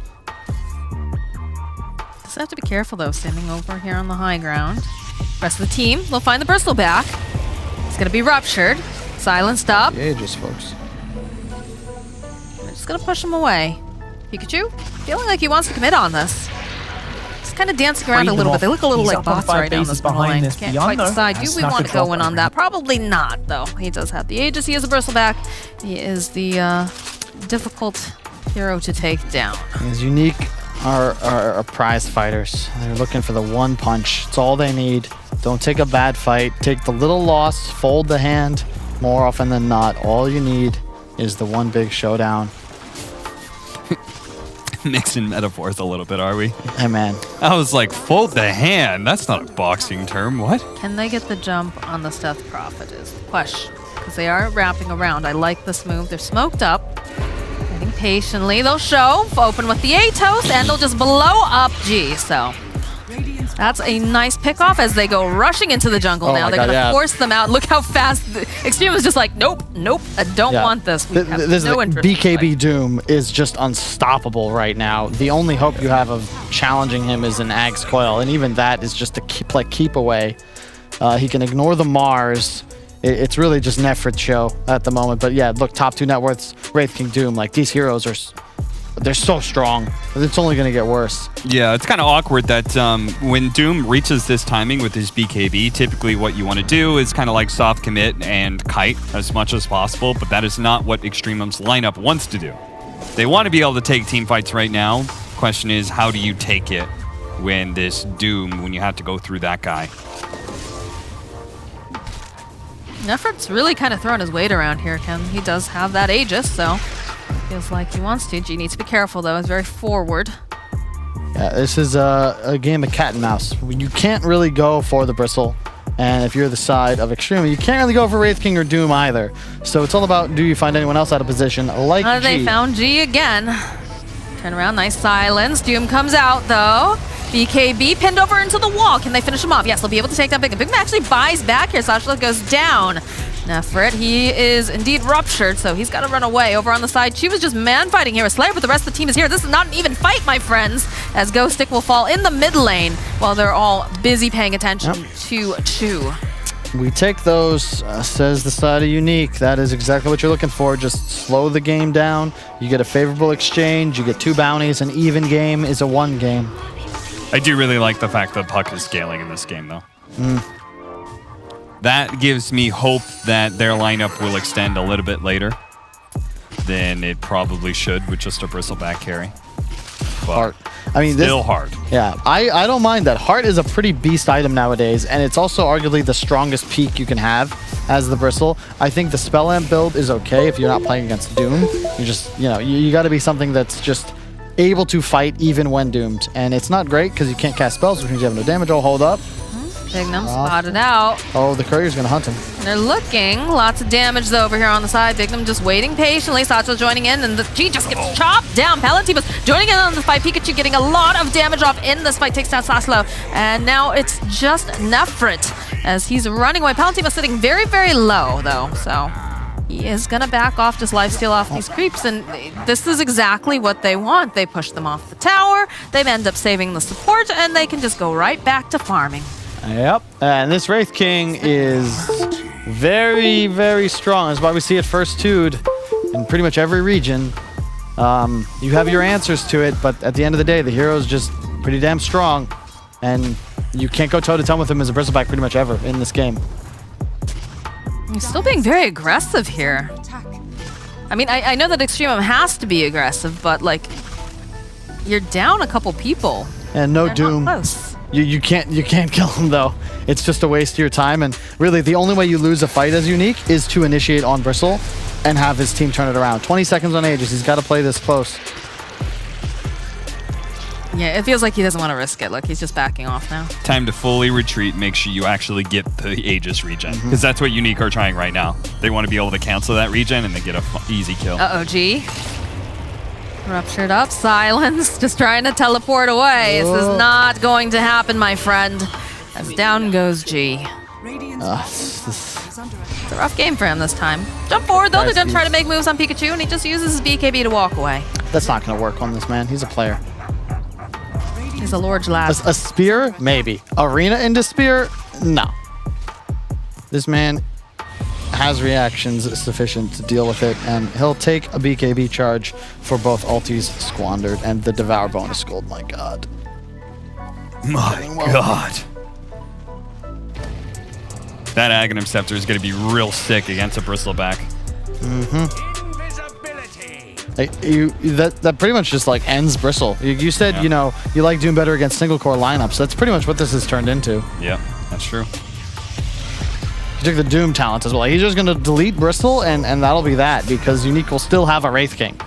Just have to be careful though, standing over here on the high ground. Rest of the team, they'll find the Bristol back. It's going to be ruptured, silenced up. Yeah, just folks. They're just going to push him away. Pikachu, feeling like he wants to commit on this. Kind of dancing around a little bit. They look a little like bots right now in this middle lane. Can't quite decide. Do we want to go in on that? Probably not, though. He does have the Aegis. He is a Bristleback. He is the difficult hero to take down. His Unique are prize fighters. They're looking for the one punch. It's all they need. Don't take a bad fight. Take the little loss, fold the hand, more often than not, all you need is the one big showdown. Mixing metaphors a little bit, are we? Hey, man. I was like, fold the hand. That's not a boxing term. What? Can they get the jump on the Stealth Prophet is the question. Because they are wrapping around. I like this move. They're smoked up. Waiting patiently. They'll show. Open with the Atos, and they'll just blow up G. So that's a nice pickoff as they go rushing into the jungle now. They're going to force them out. Look how fast. XtrEMUM is just like, nope, I don't want this. We have no interest. BKB Doom is just unstoppable right now. The only hope you have of challenging him is an Ag's Coil, and even that is just a keep away. He can ignore the Mars. It's really just Nefrit show at the moment. But yeah, look, top 2 net worths, Wraith King Doom. Like, these heroes they're so strong. It's only going to get worse. Yeah, it's kind of awkward that when Doom reaches this timing with his BKB, typically what you want to do is kind of like soft commit and kite as much as possible, but that is not what EXTREMUM's lineup wants to do. They want to be able to take team fights right now. Question is, how do you take it when you have to go through that guy? Nefrit's really kind of throwing his weight around here, Ken. He does have that Aegis, so feels like he wants to. G needs to be careful, though. He's very forward. Yeah, this is a game of cat and mouse. You can't really go for the Bristle, and if you're the side of EXTREMUM, you can't really go for Wraith King or Doom either. So it's all about, do you find anyone else out of position like G? They found G again. Turn around, nice silence. Doom comes out, though. BKB pinned over into the wall. Can they finish him off? Yes, they'll be able to take that Big. Big actually buys back here. Sasha goes down. Nefrit, he is indeed ruptured, so he's got to run away. Over on the side, she was just man-fighting here with Slayer, but the rest of the team is here. This is not an even fight, my friends, as Ghost Stick will fall in the mid lane while they're all busy paying attention to Chu. We take those, says the side of Unique. That is exactly what you're looking for. Just slow the game down. You get a favorable exchange. You get 2 bounties. An even game is a 1 game. I do really like the fact that Puck is scaling in this game, though. That gives me hope that their lineup will extend a little bit later than it probably should with just a Bristleback carry. But Heart. I mean, still hard. Yeah, I don't mind that. Heart is a pretty beast item nowadays, and it's also arguably the strongest peak you can have as the Bristle. I think the Spell Amp build is okay if you're not playing against Doom. You just, you got to be something that's just able to fight even when doomed. And it's not great because you can't cast spells, which means you have no damage. Oh, hold up. Bignum spotted out. Oh, the courier's going to hunt him. They're looking. Lots of damage, though, over here on the side. Bignum just waiting patiently. Satchel joining in, and the G just gets chopped down. Palantibus joining in on the fight. Pikachu getting a lot of damage off in this fight. Takes down Saslo. And now it's just Nefrit as he's running away. Palantibus sitting very, very low, though. So he is going to back off, just lifesteal off these creeps. And this is exactly what they want. They push them off the tower. They end up saving the support, and they can just go right back to farming. Yep, and this Wraith King is very, very strong. That's why we see it first two'd in pretty much every region. You have your answers to it, but at the end of the day, the hero's just pretty damn strong, and you can't go toe-to-toe with him as a Bristleback pretty much ever in this game. He's still being very aggressive here. I mean, I know that EXTREMUM has to be aggressive, but, like, you're down a couple people. And no They're Doom. not close. You can't kill him though. It's just a waste of your time, and really the only way you lose a fight as Unique is to initiate on Bristle and have his team turn it around. 20 seconds on Aegis. He's got to play this close. Yeah, it feels like he doesn't want to risk it. Look, he's just backing off now. Time to fully retreat. Make sure you actually get the Aegis regen, because that's what Unique are trying right now. They want to be able to cancel that regen and then get a easy kill. Uh-oh, G. Ruptured up, silence, just trying to teleport away. This is not going to happen, my friend. As down goes G. It's a rough game for him this time. Jump forward, though. They're going to try to make moves on Pikachu, and he just uses his BKB to walk away. That's not going to work on this man. He's a player. He's a large lad. A spear? Maybe. Arena into spear? No. This man has reactions sufficient to deal with it, and he'll take a BKB charge for both ultis squandered and the Devour bonus gold. My god. My god. That Aghanim Scepter is going to be real sick against a Bristleback. That pretty much just like ends Bristle. You said, you know, you like Doom better against single core lineups. That's pretty much what this has turned into. Yeah, that's true. took the Doom talent as well. He's just going to delete Bristle, and that'll be that, because Unique will still have a Wraith King.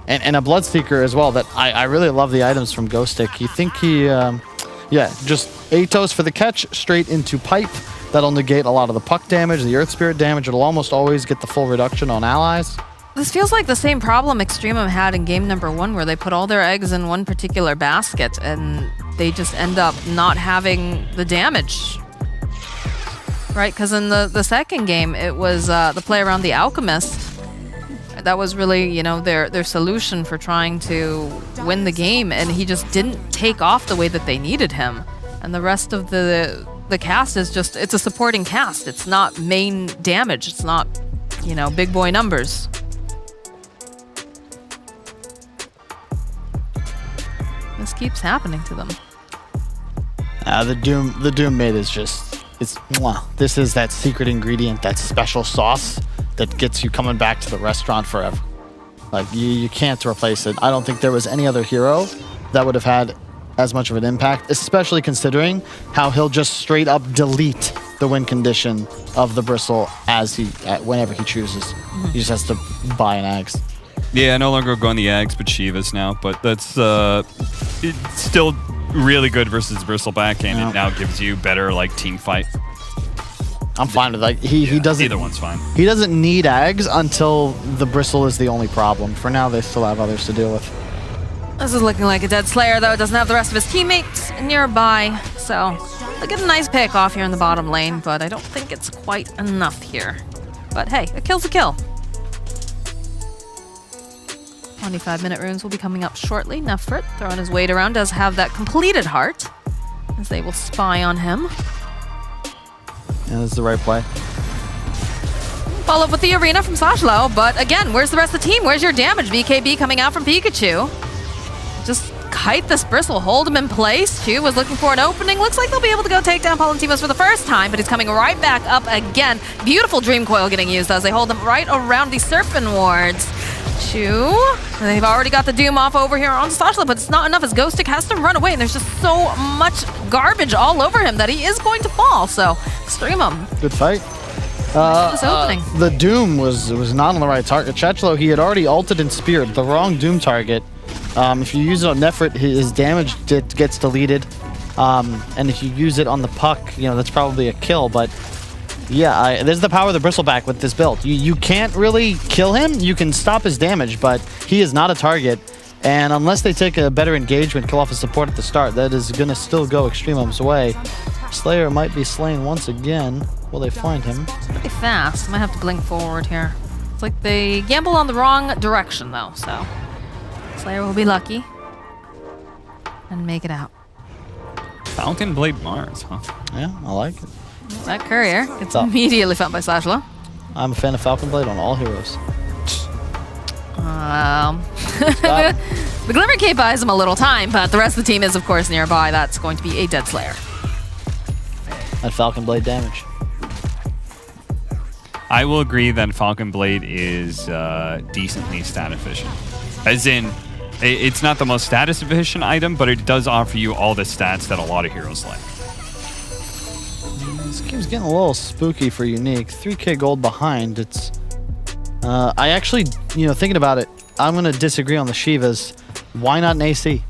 And a Bloodseeker as well, that I really love the items from Ghostic. You think he, yeah, just Atos for the catch, straight into Pipe. That'll negate a lot of the puck damage, the Earth Spirit damage. It'll almost always get the full reduction on allies. This feels like the same problem EXTREMUM had in game number 1, where they put all their eggs in one particular basket, and they just end up not having the damage. Right, because in the second game, it was the play around the Alchemist. That was really, you know, their solution for trying to win the game, and he just didn't take off the way that they needed him. And the rest of the cast is just, it's a supporting cast. It's not main damage. It's not, you know, big boy numbers. This keeps happening to them. The Doom mid is just, it's mwah. This is that secret ingredient, that special sauce that gets you coming back to the restaurant forever. Like, you can't replace it. I don't think there was any other hero that would have had as much of an impact, especially considering how he'll just straight up delete the win condition of the Bristle whenever he chooses. He just has to buy an Ags. Yeah, no longer going the Ags, but Shivas now. But that's it's still really good versus Bristleback, and it now gives you better like team fight. I'm fine with that. He doesn't. Either one's fine. He doesn't need Ags until the Bristle is the only problem. For now, they still have others to deal with. This is looking like a dead Slayer, though. It doesn't have the rest of his teammates nearby, so they'll get a nice pick off here in the bottom lane, but I don't think it's quite enough here. But hey, a kill's a kill. 25-minute runes will be coming up shortly. Nefrit, throwing his weight around, does have that completed heart, as they will spy on him. Yeah, this is the right play. Follow up with the arena from Sashlo, but again, where's the rest of the team? Where's your damage? BKB coming out from Pikachu. Just kite this Bristle, hold him in place. Chu was looking for an opening. Looks like they'll be able to go take down Palantimos for the first time, but he's coming right back up again. Beautiful Dream Coil getting used as they hold him right around the Serpent Wards. Chu, they've already got the Doom off over here on Sashlo, but it's not enough as Ghostic has to run away, and there's just so much garbage all over him that he is going to fall, so EXTREMUM. Good fight. This opening. The Doom was not on the right target. Chechlo, he had already ulted and speared the wrong Doom target. If you use it on Nefrit, his damage gets deleted. And if you use it on the puck, you know, that's probably a kill. But yeah, there's the power of the Bristleback with this build. You can't really kill him. You can stop his damage, but he is not a target. And unless they take a better engagement, kill off his support at the start, that is going to still go EXTREMUM's way. Slayer might be slain once again. Will they find him? Pretty fast. Might have to blink forward here. It's like they gamble on the wrong direction, though, so Slayer will be lucky and make it out. Falcon Blade Mars, huh? Yeah, I like it. That courier gets immediately found by Sashlo. I'm a fan of Falcon Blade on all heroes. The Glimmer Cape buys him a little time, but the rest of the team is, of course, nearby. That's going to be a dead Slayer. That Falcon Blade damage. I will agree that Falcon Blade is decently stat efficient. As in, it's not the most status efficient item, but it does offer you all the stats that a lot of heroes like. This game's getting a little spooky for Unique. 3k gold behind. It's. I actually, you know, thinking about it, I'm going to disagree on the Shivas. Why not an AC?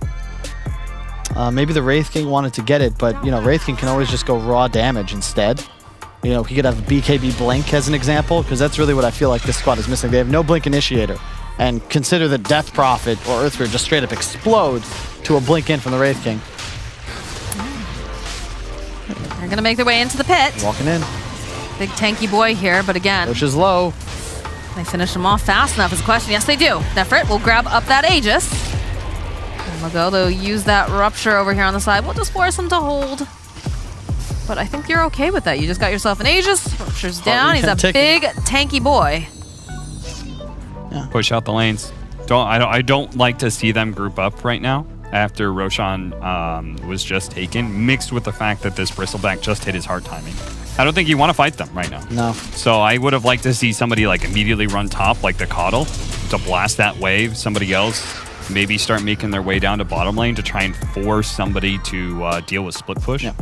Maybe the Wraith King wanted to get it, but, you know, Wraith King can always just go raw damage instead. You know, he could have BKB Blink as an example, because that's really what I feel like this squad is missing. They have no Blink Initiator. And consider that Death Prophet or Earthspirit just straight up explode to a Blink in from the Wraith King. They're going to make their way into the pit. Walking in. Big tanky boy here, but again, Push is low. they finish him off fast enough is a question. Yes, they do. Nefrit will grab up that Aegis. And they'll use that Rupture over here on the side. We'll just force him to hold. But I think you're okay with that. You just got yourself an Aegis. Rupture's down. He's a big tanky boy. Yeah. Push out the lanes. I don't like to see them group up right now after Roshan was just taken, mixed with the fact that this Bristleback just hit his hard timing. I don't think you want to fight them right now. No. So I would have liked to see somebody like immediately run top, like the Coddle, to blast that wave. Somebody else maybe start making their way down to bottom lane to try and force somebody to deal with split push. Yeah.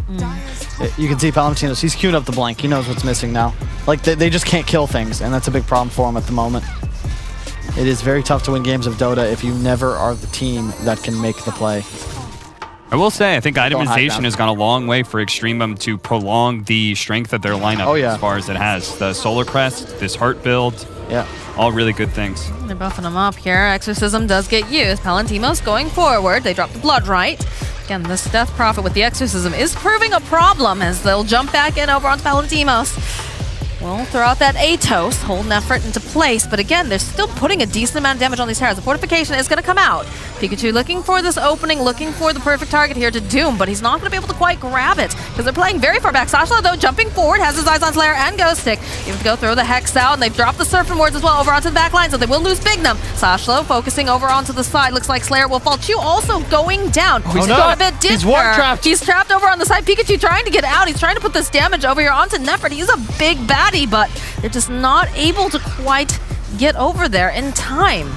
You can see Palomatinos, he's queuing up the blank. He knows what's missing now. Like, they just can't kill things, and that's a big problem for him at the moment. It is very tough to win games of Dota if you never are the team that can make the play. I will say, I think itemization down. has gone a long way for EXTREMUM to prolong the strength of their lineup as far as it has. The Solar Crest, this Heart build, all really good things. They're buffing them up here. Exorcism does get used. Palantimos going forward. They drop the Blood Right. Again, this Death Prophet with the Exorcism is proving a problem as they'll jump back in over onto Palantimos. We'll throw out that Atos, hold an effort into place, but again, they're still putting a decent amount of damage on these towers. The fortification is going to come out. Pikachu looking for this opening, looking for the perfect target here to Doom, but he's not going to be able to quite grab it because they're playing very far back. Sasha, though, jumping forward, has his eyes on Slayer and Ghost Stick. You have to go throw the Hex out, and they've dropped the Serpent Wards as well over onto the back line, so they will lose Bignum. Sashlo focusing over onto the side. Looks like Slayer will fall. Chew also going down. Oh, no. He's warp trapped. He's trapped over on the side. Pikachu trying to get out. He's trying to put this damage over here onto Nefert. He's a big baddie, but they're just not able to quite get over there in time.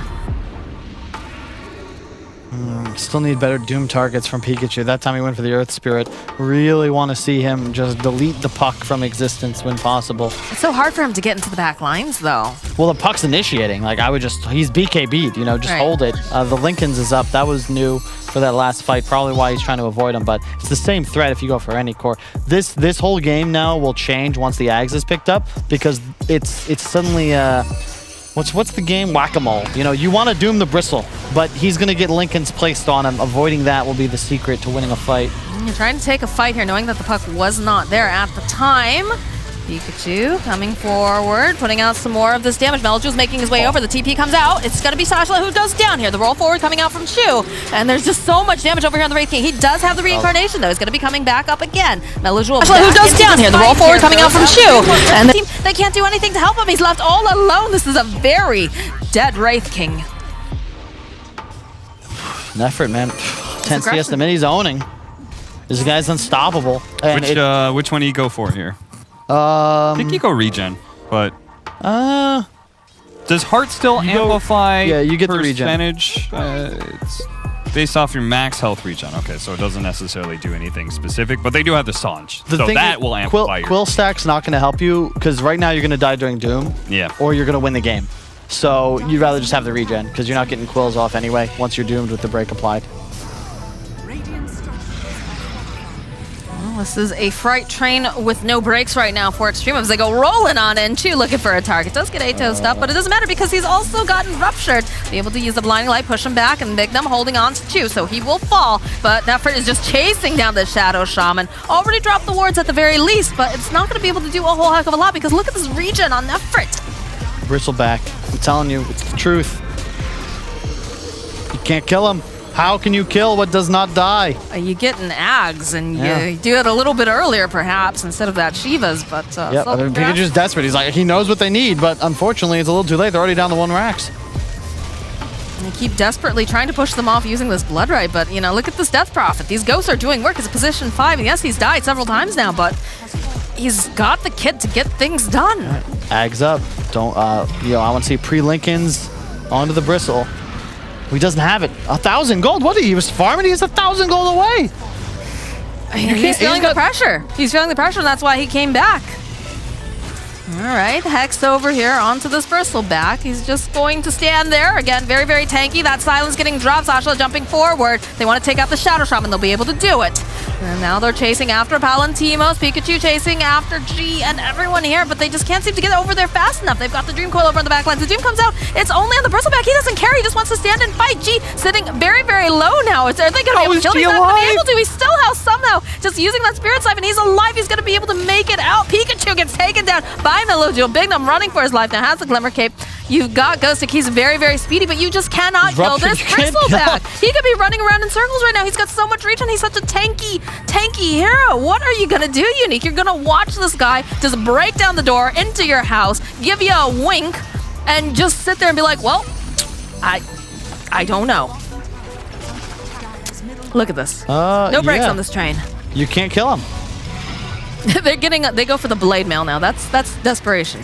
Still need better Doom targets from Pikachu. That time he went for the Earth Spirit. Really want to see him just delete the puck from existence when possible. It's so hard for him to get into the back lines, though. Well, the puck's initiating. Like, I would just... He's BKB'd, you know, just hold it. The Lincoln's is up. That was new for that last fight. Probably why he's trying to avoid him, but it's the same threat if you go for any core. This whole game now will change once the Ags is picked up because it's suddenly... What's the game? Whack-a-mole. You know, you want to doom the Bristle, but he's going to get Lincoln's placed on him. Avoiding that will be the secret to winning a fight. You're trying to take a fight here, knowing that the puck was not there at the time. Pikachu coming forward, putting out some more of this damage. Melju's making his way over. The TP comes out. It's going to be Sashla who goes down here. The roll forward coming out from Shu. And there's just so much damage over here on the Wraith King. He does have the reincarnation, though. He's going to be coming back up again. Melju who goes down here. The roll forward coming out from Shu. And the team, they can't do anything to help him. He's left all alone. This is a very dead Wraith King. Nefert, man. 10 CS the mid, he's owning. This guy's unstoppable. And which one do you go for here? I think you go regen, but does Heart still amplify? Yeah, you get the regen. Percentage. It's based off your max health regen. Okay, so it doesn't necessarily do anything specific, but they do have the Sange, so that will amplify. Quill stack's not going to help you because right now you're going to die during Doom. Yeah. Or you're going to win the game. So you'd rather just have the regen because you're not getting quills off anyway once you're doomed with the break applied. This is a fright train with no brakes right now for EXTREMUM as they go rolling on in. Chu looking for a target. Does get Atos up, but it doesn't matter because he's also gotten ruptured. Be able to use the blinding light, push him back, and Bignum holding on to Chu, so he will fall. But Nefert is just chasing down the Shadow Shaman. Already dropped the wards at the very least, but it's not going to be able to do a whole heck of a lot because look at this regen on Nefert. Bristleback. I'm telling you, it's the truth. You can't kill him. How can you kill what does not die? You get an Ags, and you do it a little bit earlier, perhaps, instead of that Shiva's, but... yeah, I mean, Pikachu's desperate. He's like, he knows what they need, but unfortunately, it's a little too late. They're already down to 1 Rax. And they keep desperately trying to push them off using this Blood Right, but, you know, look at this Death Prophet. These ghosts are doing work as a position 5, and yes, he's died several times now, but he's got the kit to get things done. Ags up. Don't, I want to see pre-Lincolns onto the Bristle. He doesn't have it. 1,000 gold. What? He was farming. He's 1,000 gold away. He's feeling the pressure. He's feeling the pressure, and that's why he came back. All right, Hex over here onto this Bristleback. He's just going to stand there. Again, very, very tanky. That silence getting dropped. Sasha jumping forward. They want to take out the Shadow Shaman. They'll be able to do it. And now they're chasing after Palantimos. Pikachu chasing after G and everyone here, but they just can't seem to get over there fast enough. They've got the Dream Coil over on the back line. The Doom comes out. It's only on the Bristleback. He doesn't care. He just wants to stand and fight. G sitting very, very low now. Are they going to be able to kill him? He's not going to be able to. He's still out somehow. Just using that Spirit Siphon. He's alive. He's going to be able to make it out. Pikachu gets taken down by Melojil. Bignum running for his life now. Has the Glimmer Cape. You've got Ghostic. He's very, very speedy, but you just cannot kill this Bristleback. He could be running around in circles right now. He's got so much reach, and he's such a tanky hero. What are you gonna do, Unique? You're gonna watch this guy just break down the door into your house, give you a wink, and just sit there and be like, well, I don't know. Look at this. No brakes on this train. You can't kill him. They go for the blade mail now. That's desperation.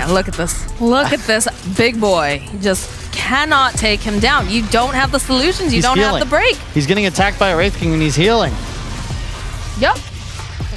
man, look at this. Look at this big boy. He just cannot take him down. You don't have the solutions. You don't have the break. He's getting attacked by a Wraith King and he's healing. Yep.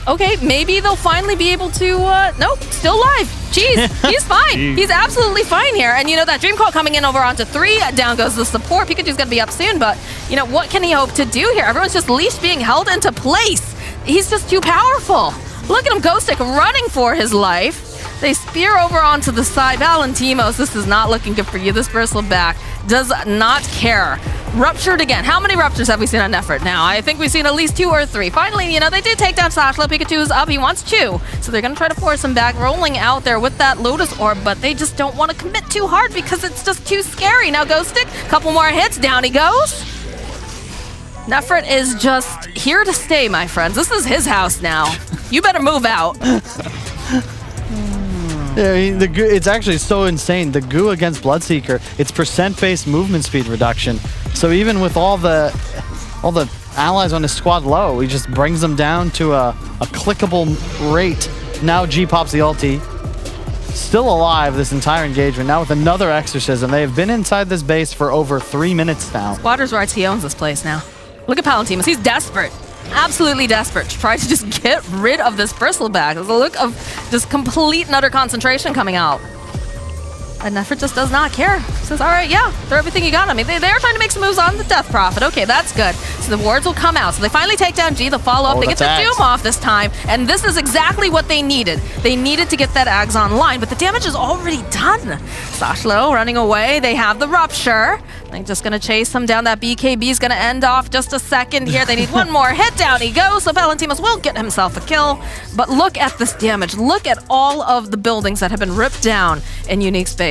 Okay, maybe they'll finally be able to, nope, still alive. Jeez, he's fine. He's absolutely fine here. And you know, that Dream Call coming in over onto 3, down goes the support. Pikachu's gonna be up soon, but you know, what can he hope to do here? Everyone's just leash being held into place. He's just too powerful. Look at him, Ghostic running for his life. They spear over onto the side. Valentimos, this is not looking good for you. This Bristleback does not care. Ruptured again. How many ruptures have we seen on Nefert now? I think we've seen at least 2 or 3. Finally, you know, they did take down Slashlow. Pikachu's up. He wants Chew. So they're going to try to force him back, rolling out there with that Lotus Orb, but they just don't want to commit too hard because it's just too scary. Now Ghostic, couple more hits. Down he goes. Nefert is just here to stay, my friends. This is his house now. You better move out. Yeah, I mean, the goo, it's actually so insane. The goo against Bloodseeker, it's percent-based movement speed reduction. So even with all the allies on his squad low, he just brings them down to a clickable rate. Now G pops the ulti. Still alive this entire engagement. Now with another exorcism. They have been inside this base for over 3 minutes now. Squatters' rights, he owns this place now. Look at Palantimus, he's desperate. Absolutely desperate to try to just get rid of this Bristleback. There's a look of just complete and utter concentration coming out. And Nefert just does not care. Says, all right, yeah, throw everything you got on me. They're trying to make some moves on the Death Prophet. Okay, that's good. So the wards will come out. So they finally take down G. They'll follow up. They get the Doom off this time. And this is exactly what they needed. They needed to get that Ags online, but the damage is already done. Slashlow running away. They have the Rupture. They're just going to chase him down. That BKB is going to end off just a second here. They need one more hit. Down he goes. So Valentimos will get himself a kill. But look at this damage. Look at all of the buildings that have been ripped down in unique space.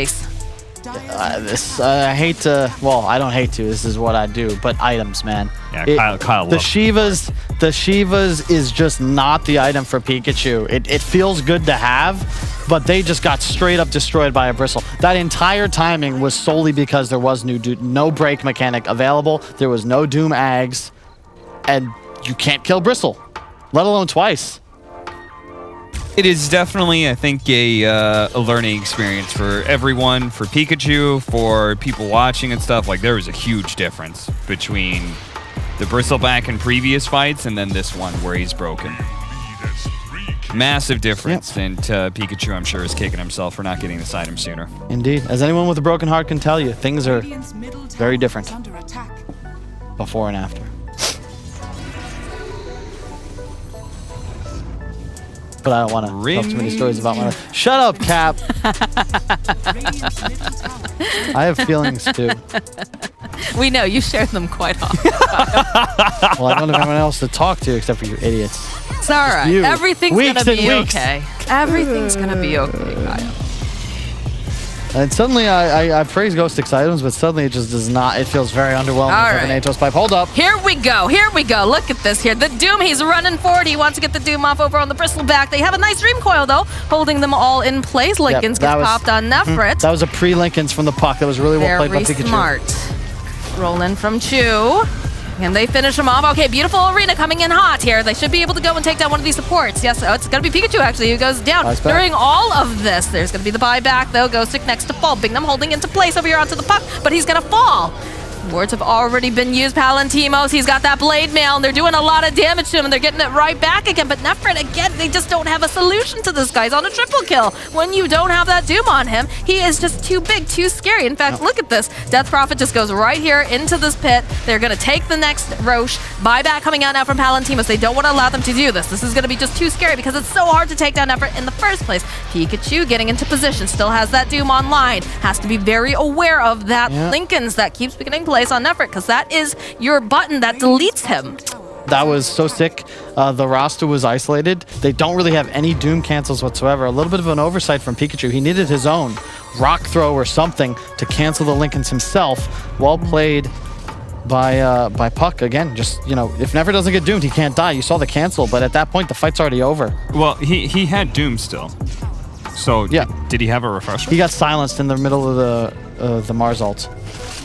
I hate to, well, I don't hate to, this is what I do, but items, man. Yeah, Kyle the Shivas is just not the item for Pikachu. It feels good to have, but they just got straight up destroyed by a Bristle. That entire timing was solely because there was no break mechanic available, there was no Doom Ags, and you can't kill Bristle, let alone twice. It is definitely, I think, a learning experience for everyone, for Pikachu, for people watching and stuff. Like, there was a huge difference between the Bristleback in previous fights and then this one where he's broken. Massive difference, and Pikachu, I'm sure, is kicking himself for not getting this item sooner. Indeed. As anyone with a broken heart can tell you, things are very different before and after. But I don't want to tell too many stories about my life. Shut up, Cap! I have feelings, too. We know, you share them quite often. Well, I don't have anyone else to talk to except for you idiots. It's all right. You. Everything's Weeks gonna be and weeks. okay. Everything's gonna be okay, Kyle. And suddenly, I praise Ghostic's items, but suddenly it just does not. It feels very underwhelming All with an right. Atos pipe. Hold up. Here we go. Here we go. Look at this here. The Doom, he's running forward. He wants to get the Doom off over on the Bristleback. They have a nice Dream Coil, though, holding them all in place. Lincoln's gets popped on Nefret. That was a pre-Lincoln's from the puck. That was really well played by Pikachu. Very smart. Roll in from Chew. And they finish him off. Okay, beautiful arena coming in hot here. They should be able to go and take down one of these supports. Yes, it's going to be Pikachu, actually, who goes down. Nice During all of this, there's going to be the buyback, though. Ghostic next to fall. Bingham holding into place over here onto the puck, but he's going to fall. Wards have already been used. Palantimos, he's got that blade mail, and they're doing a lot of damage to him, and they're getting it right back again. But Nefret, again, they just don't have a solution to this guy. He's on a triple kill. When you don't have that Doom on him, he is just too big, too scary. In fact, look at this. Death Prophet just goes right here into this pit. They're going to take the next Roche. Buyback coming out now from Palantimos. They don't want to allow them to do this. This is going to be just too scary because it's so hard to take down Nefret in the first place. Pikachu getting into position, still has that Doom online. Has to be very aware of that Lincoln's that keeps getting placed on Nefret, because that is your button that deletes him. That was so sick. The roster was isolated. They don't really have any Doom cancels whatsoever. A little bit of an oversight from Pikachu. He needed his own rock throw or something to cancel the Lincolns himself. Well played by Puck. Again, just, you know, if Nefret doesn't get doomed, he can't die. You saw the cancel, but at that point, the fight's already over. Well, he had Doom still. So yeah. Did he have a refresher? He got silenced in the middle of the the Mars ult.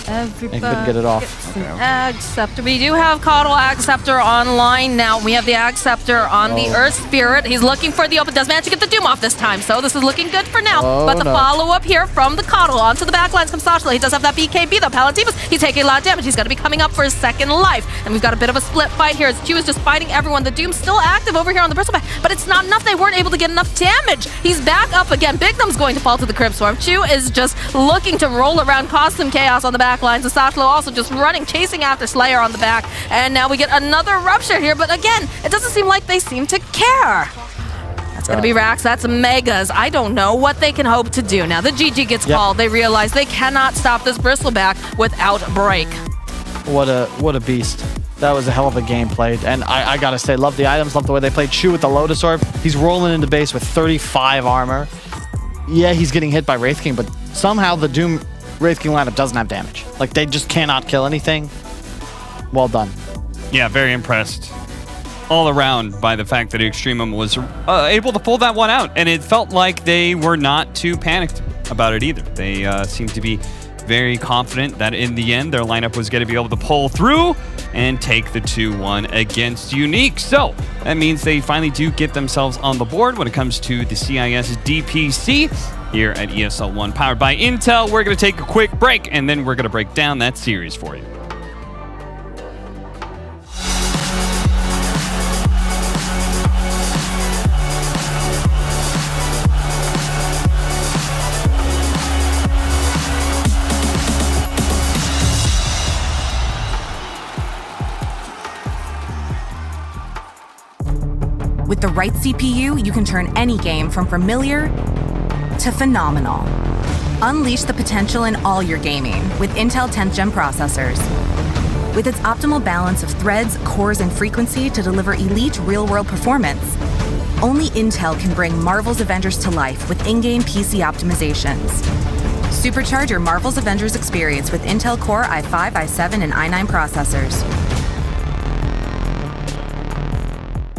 Everybody couldn't get it off. gets an Ag Scepter. We do have Coddle Ag Scepter online now. We have the Ag Scepter on the Earth Spirit. He's looking for the open. Does manage to get the Doom off this time, so this is looking good for now. But the follow-up here from the Coddle onto the backlines comes Sashla. He does have that BKB though. Palatimus, he's taking a lot of damage. He's going to be coming up for his second life. And we've got a bit of a split fight here as Q is just fighting everyone. The Doom's still active over here on the Bristleback, but it's not enough. They weren't able to get enough damage. He's back up again. Bigtham's going to fall to the Crypt Swarm. Chu is just looking to roll around, cause some chaos on the backlines. Sashlo also just running, chasing after Slayer on the back. And now we get another Rupture here, but again, it doesn't seem like they seem to care. That's going to be Rax. That's Megas. I don't know what they can hope to do. Now the GG gets called. They realize they cannot stop this Bristleback without break. What a beast. That was a hell of a game played. And I gotta say, love the items, love the way they played. Shu with the Lotus Orb. He's rolling into base with 35 armor. Yeah, he's getting hit by Wraith King, but somehow the Doom Wraith King lineup doesn't have damage. Like, they just cannot kill anything. Well done. Yeah, very impressed all around by the fact that EXTREMUM was able to pull that one out. And it felt like they were not too panicked about it either. They seemed to be very confident that in the end, their lineup was going to be able to pull through and take the 2-1 against Unique. So that means they finally do get themselves on the board when it comes to the CIS DPC here at ESL 1, powered by Intel. We're going to take a quick break, and then we're going to break down that series for you. With the right CPU, you can turn any game from familiar to phenomenal. Unleash the potential in all your gaming with Intel 10th Gen processors. With its optimal balance of threads, cores, and frequency to deliver elite real-world performance, only Intel can bring Marvel's Avengers to life with in-game PC optimizations. Supercharge your Marvel's Avengers experience with Intel Core i5, i7, and i9 processors.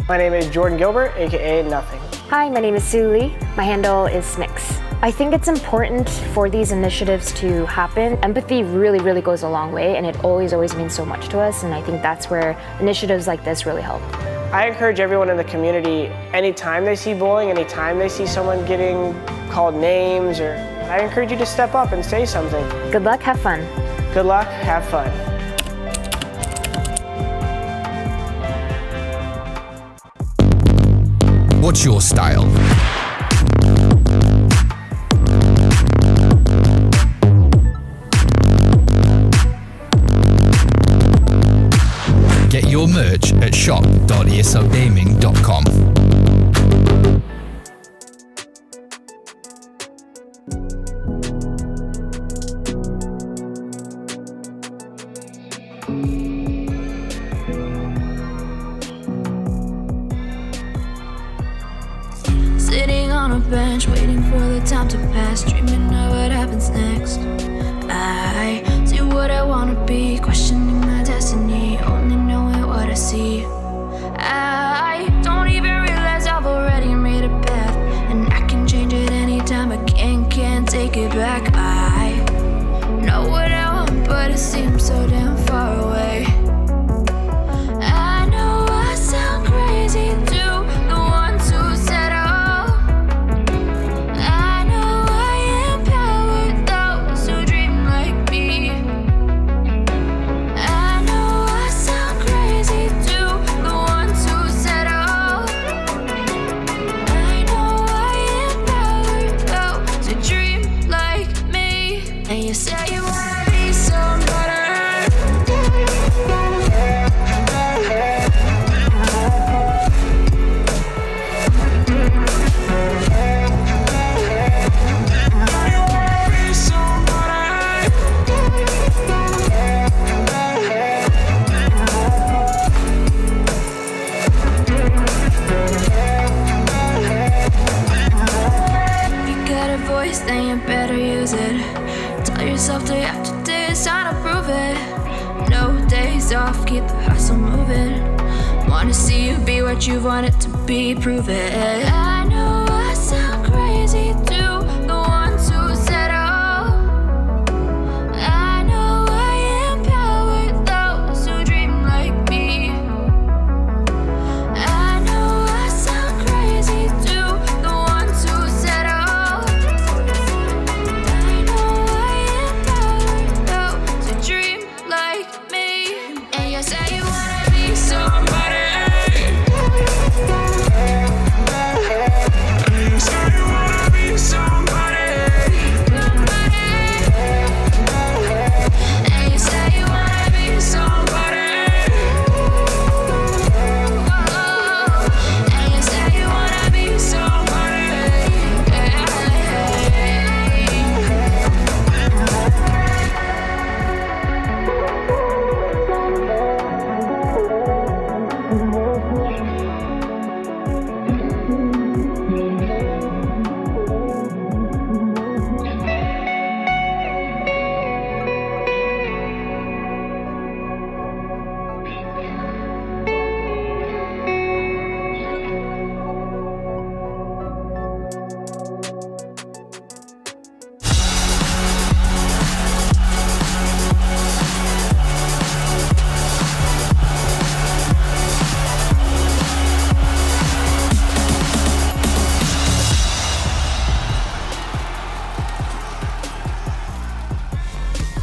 My name is Jordan Gilbert, aka Nothing. Hi, my name is Sue Lee. My handle is Smix. I think it's important for these initiatives to happen. Empathy really, really goes a long way, and it always means so much to us, and I think that's where initiatives like this really help. I encourage everyone in the community, anytime they see bullying, anytime they see someone getting called names, I encourage you to step up and say something. Good luck, have fun. Good luck, have fun. What's your style? Get your merch at shop.eslgaming.com. Sitting on a bench, waiting for the time to pass, dreaming of what happens next. I see what I wanna be, questioning my destiny, only knowing what I see. I don't even realize I've already made a path, and I can change it anytime, I can't take it back. I know what I want, but it seems so damn far away. I know I sound crazy too, the ones who said then you better use it. Tell yourself day after day it's time to prove it. No days off, keep the hustle moving. Wanna see you be what you want it to be, prove it. I know I sound crazy too, the ones who said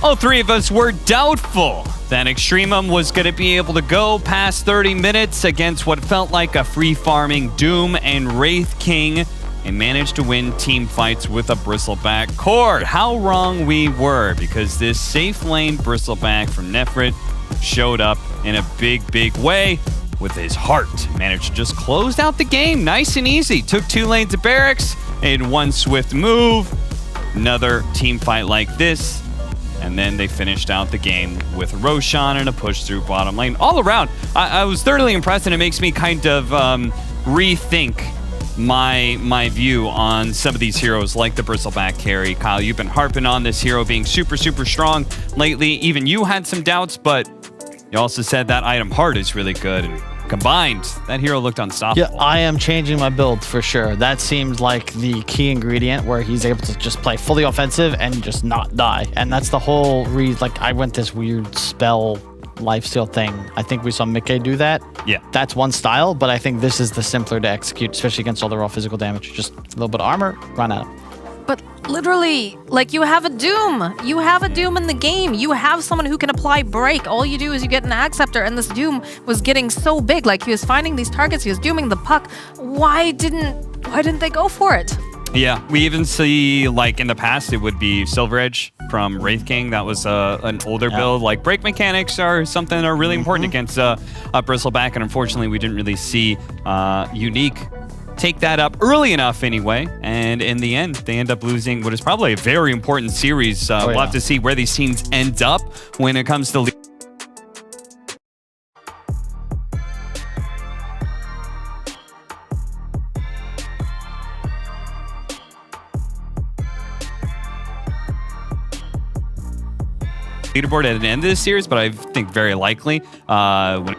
All three of us were doubtful that EXTREMUM was going to be able to go past 30 minutes against what felt like a free-farming Doom and Wraith King and managed to win team fights with a Bristleback core. How wrong we were, because this safe lane Bristleback from Nefrit showed up in a big, big way with his heart. Managed to just close out the game nice and easy. Took 2 lanes of barracks, made 1 swift move, another team fight like this, and then they finished out the game with Roshan and a push through bottom lane. All around, I was thoroughly impressed, and it makes me kind of rethink my view on some of these heroes like the Bristleback carry. Kyle, you've been harping on this hero being super, super strong lately. Even you had some doubts, but you also said that item heart is really good, and combined, that hero looked unstoppable. Yeah, I am changing my build for sure. That seems like the key ingredient where he's able to just play fully offensive and just not die. And that's the whole reason. Like, I went this weird spell lifesteal thing. I think we saw Mickey do that. Yeah. That's one style, but I think this is the simpler to execute, especially against all the raw physical damage. Just a little bit of armor, run at him. But literally, like, you have a Doom. You have a Doom in the game. You have someone who can apply break. All you do is you get an Acceptor, and this Doom was getting so big. Like, he was finding these targets. He was dooming the puck. Why didn't they go for it? Yeah, we even see, like, in the past, it would be Silver Edge from Wraith King. That was an older build. Like, break mechanics are something that are really important against a Bristleback, and unfortunately, we didn't really see Unique take that up early enough anyway, and in the end, they end up losing what is probably a very important series. We'll have to see where these teams end up when it comes to leaderboard at the end of this series, but I think very likely when